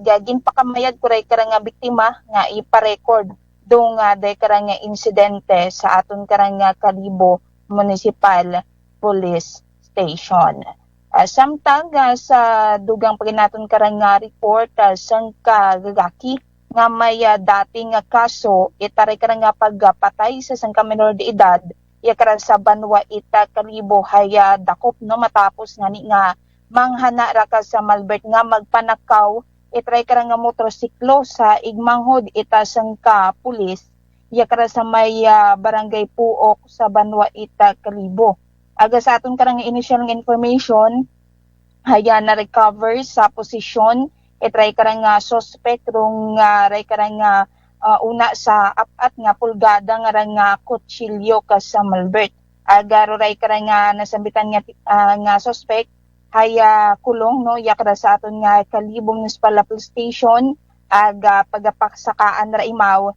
Ginpakamayad ko ray karang nga biktima nga ipa-record dong day karang nga insidente sa aton karang nga Kalibo Municipal Police Station. Samtang sa dugang paginaton karang nga report sangka gagaki nga may dating kaso itaray karang nga pagpatay sa sangka menor de edad yakara sa Banwa ita Kalibo hay dakop no matapos nga ni nga manghana ra ka sa Malbert nga magpanakaw itaray karang nga motorsiklo sa igmanghod ita sangka pulis yakara sa may barangay Puok sa Banwa ita Kalibo. Aga sa aton karang initial nga information haya na recover sa posisyon itray karang suspect rong ray karang una sa apat nga pulgada nga rang kutsilyo ka sa Malbert. Garo ray karang nasambitan nga suspect haya kulong no yakra sa aton nga Kalibo Municipal Police Station pagapaksakaan ra imaw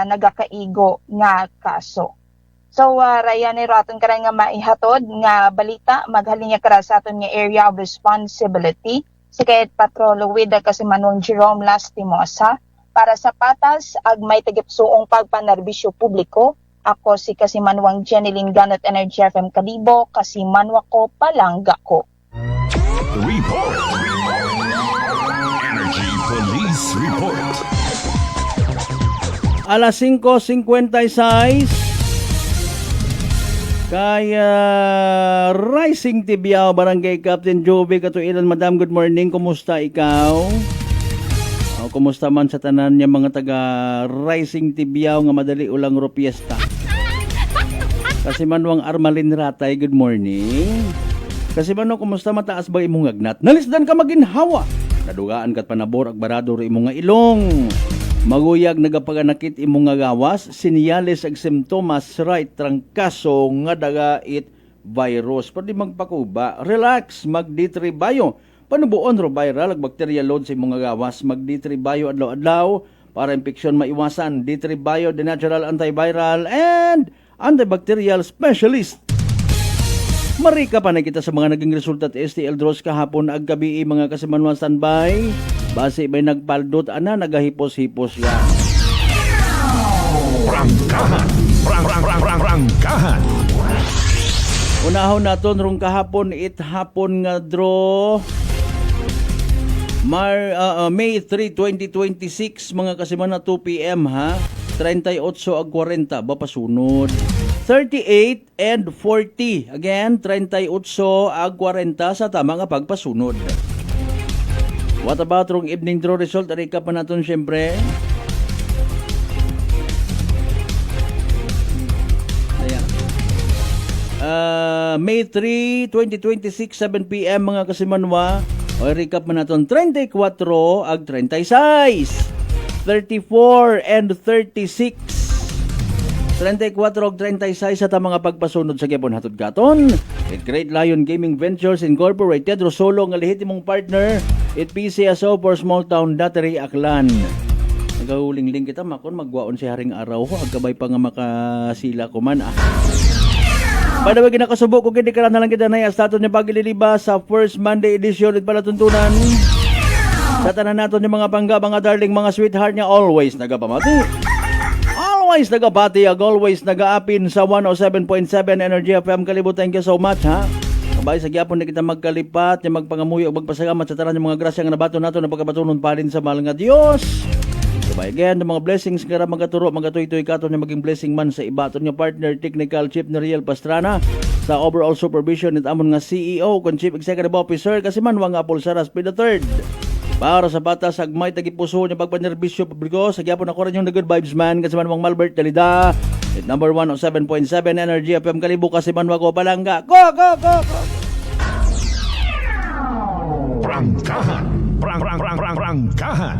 nagakaigo nga kaso. So raya ni aton karang nga maihatod nga balita maghalin kara sa aton nga area of responsibility si Kayet Patrol with Kasimanong Jerome Lastimosa para sa patas ag may tagipsuong pagpanerbisyo publiko. Ako si Kasimanwang Jeneline Ganot Energy FM Kalibo, Kasimanwa ko palangga ko. Report. Energy Police Report. Alas 5:56 kaya Rising Tibiao, Barangay Captain Joby Katuilan. Madam, good morning. Kumusta ikaw? Kumusta man sa tanan niya mga taga Rising Tibiao nga madali ulang ropiesta. Kasi Manwang Armalin Ratay, good morning. Kasi Manwang, kumusta mataas ba imong agnat? Nalisdan ka maginhawa. Nadugaan kat panabor ag barado ri imong ilong. Maguyag nagapaganakit imong nga gawas, sinyales ag simptomas right trangkaso nga dagait virus. Pwede magpakuba, relax, mag-D3 bio. Panubuon ro viral ag bacterial load sa imong nga gawas, mag-D3 bio adlaw-adlaw para infeksyon maiwasan. D3 bio, the natural antiviral and antibacterial specialist. Marika pa na kita sa mga naging resulta at STL draws kahapon ag gabi mga Kasimanwan standby. Base may nagpaldot ana nagahipos-hipos ya. Rangkahan. Unahon naton rong kahapon hapon nga draw. May 3, 2026 mga Kasimanwan 2 PM ha. 38 ag 40 ba pasunod. 38 and 40. Again, 38 ag 40 sa tama nga pagpasunod. What about rong evening draw result? Recap pa natin syempre. Ayan. May 3, 2026, 7 PM mga Kasimanwa. O recap pa natin 34 ag 36. 34 and 36. 34 ug 36 sa mga pagpasunod sa Gabon hatod gaton. It Great Lion Gaming Ventures Incorporated Rosolo nga lehitimong partner. It PCSO for Small Town Dattery Aklan. Nagahuling-ling kita makon magwaon si haring araw ko agkabay pa nga makasila ko man Padawag kinakasubok kung hindi ka na lang kita na status ni pagililiba sa first Monday edition at palatuntunan. Sa tanan nato ni mga pangga, mga darling, mga sweetheart niya, always nagapamati. Always nagapati, always nagaapin sa 107.7 Energy FM. Kalibot, thank you so much, ha? Kabay, sa gyapon na kita magkalipat, yung magpangamuyo, magpasagamat sa tanan yung mga grasya nga nabato nato na pagkabatunon pa rin sa mahal nga Diyos. Kabay, again, yung mga blessings nga magaturo, magatuloy-tuloy kato na maging blessing man sa iba. Ito yung partner, technical chief na Riel Pastrana sa overall supervision at amon nga CEO kung Chief Executive Officer kasi man wang Apol Saras P3. Para sa bata sa agmay tagipuso niya pagpanerbisyo publiko sa gyapon ako rin yung the good vibes man kasi man wang Malbert Dalida at number 107.7 Energy FM Kalibo kasi man wako palangga go Prangkahan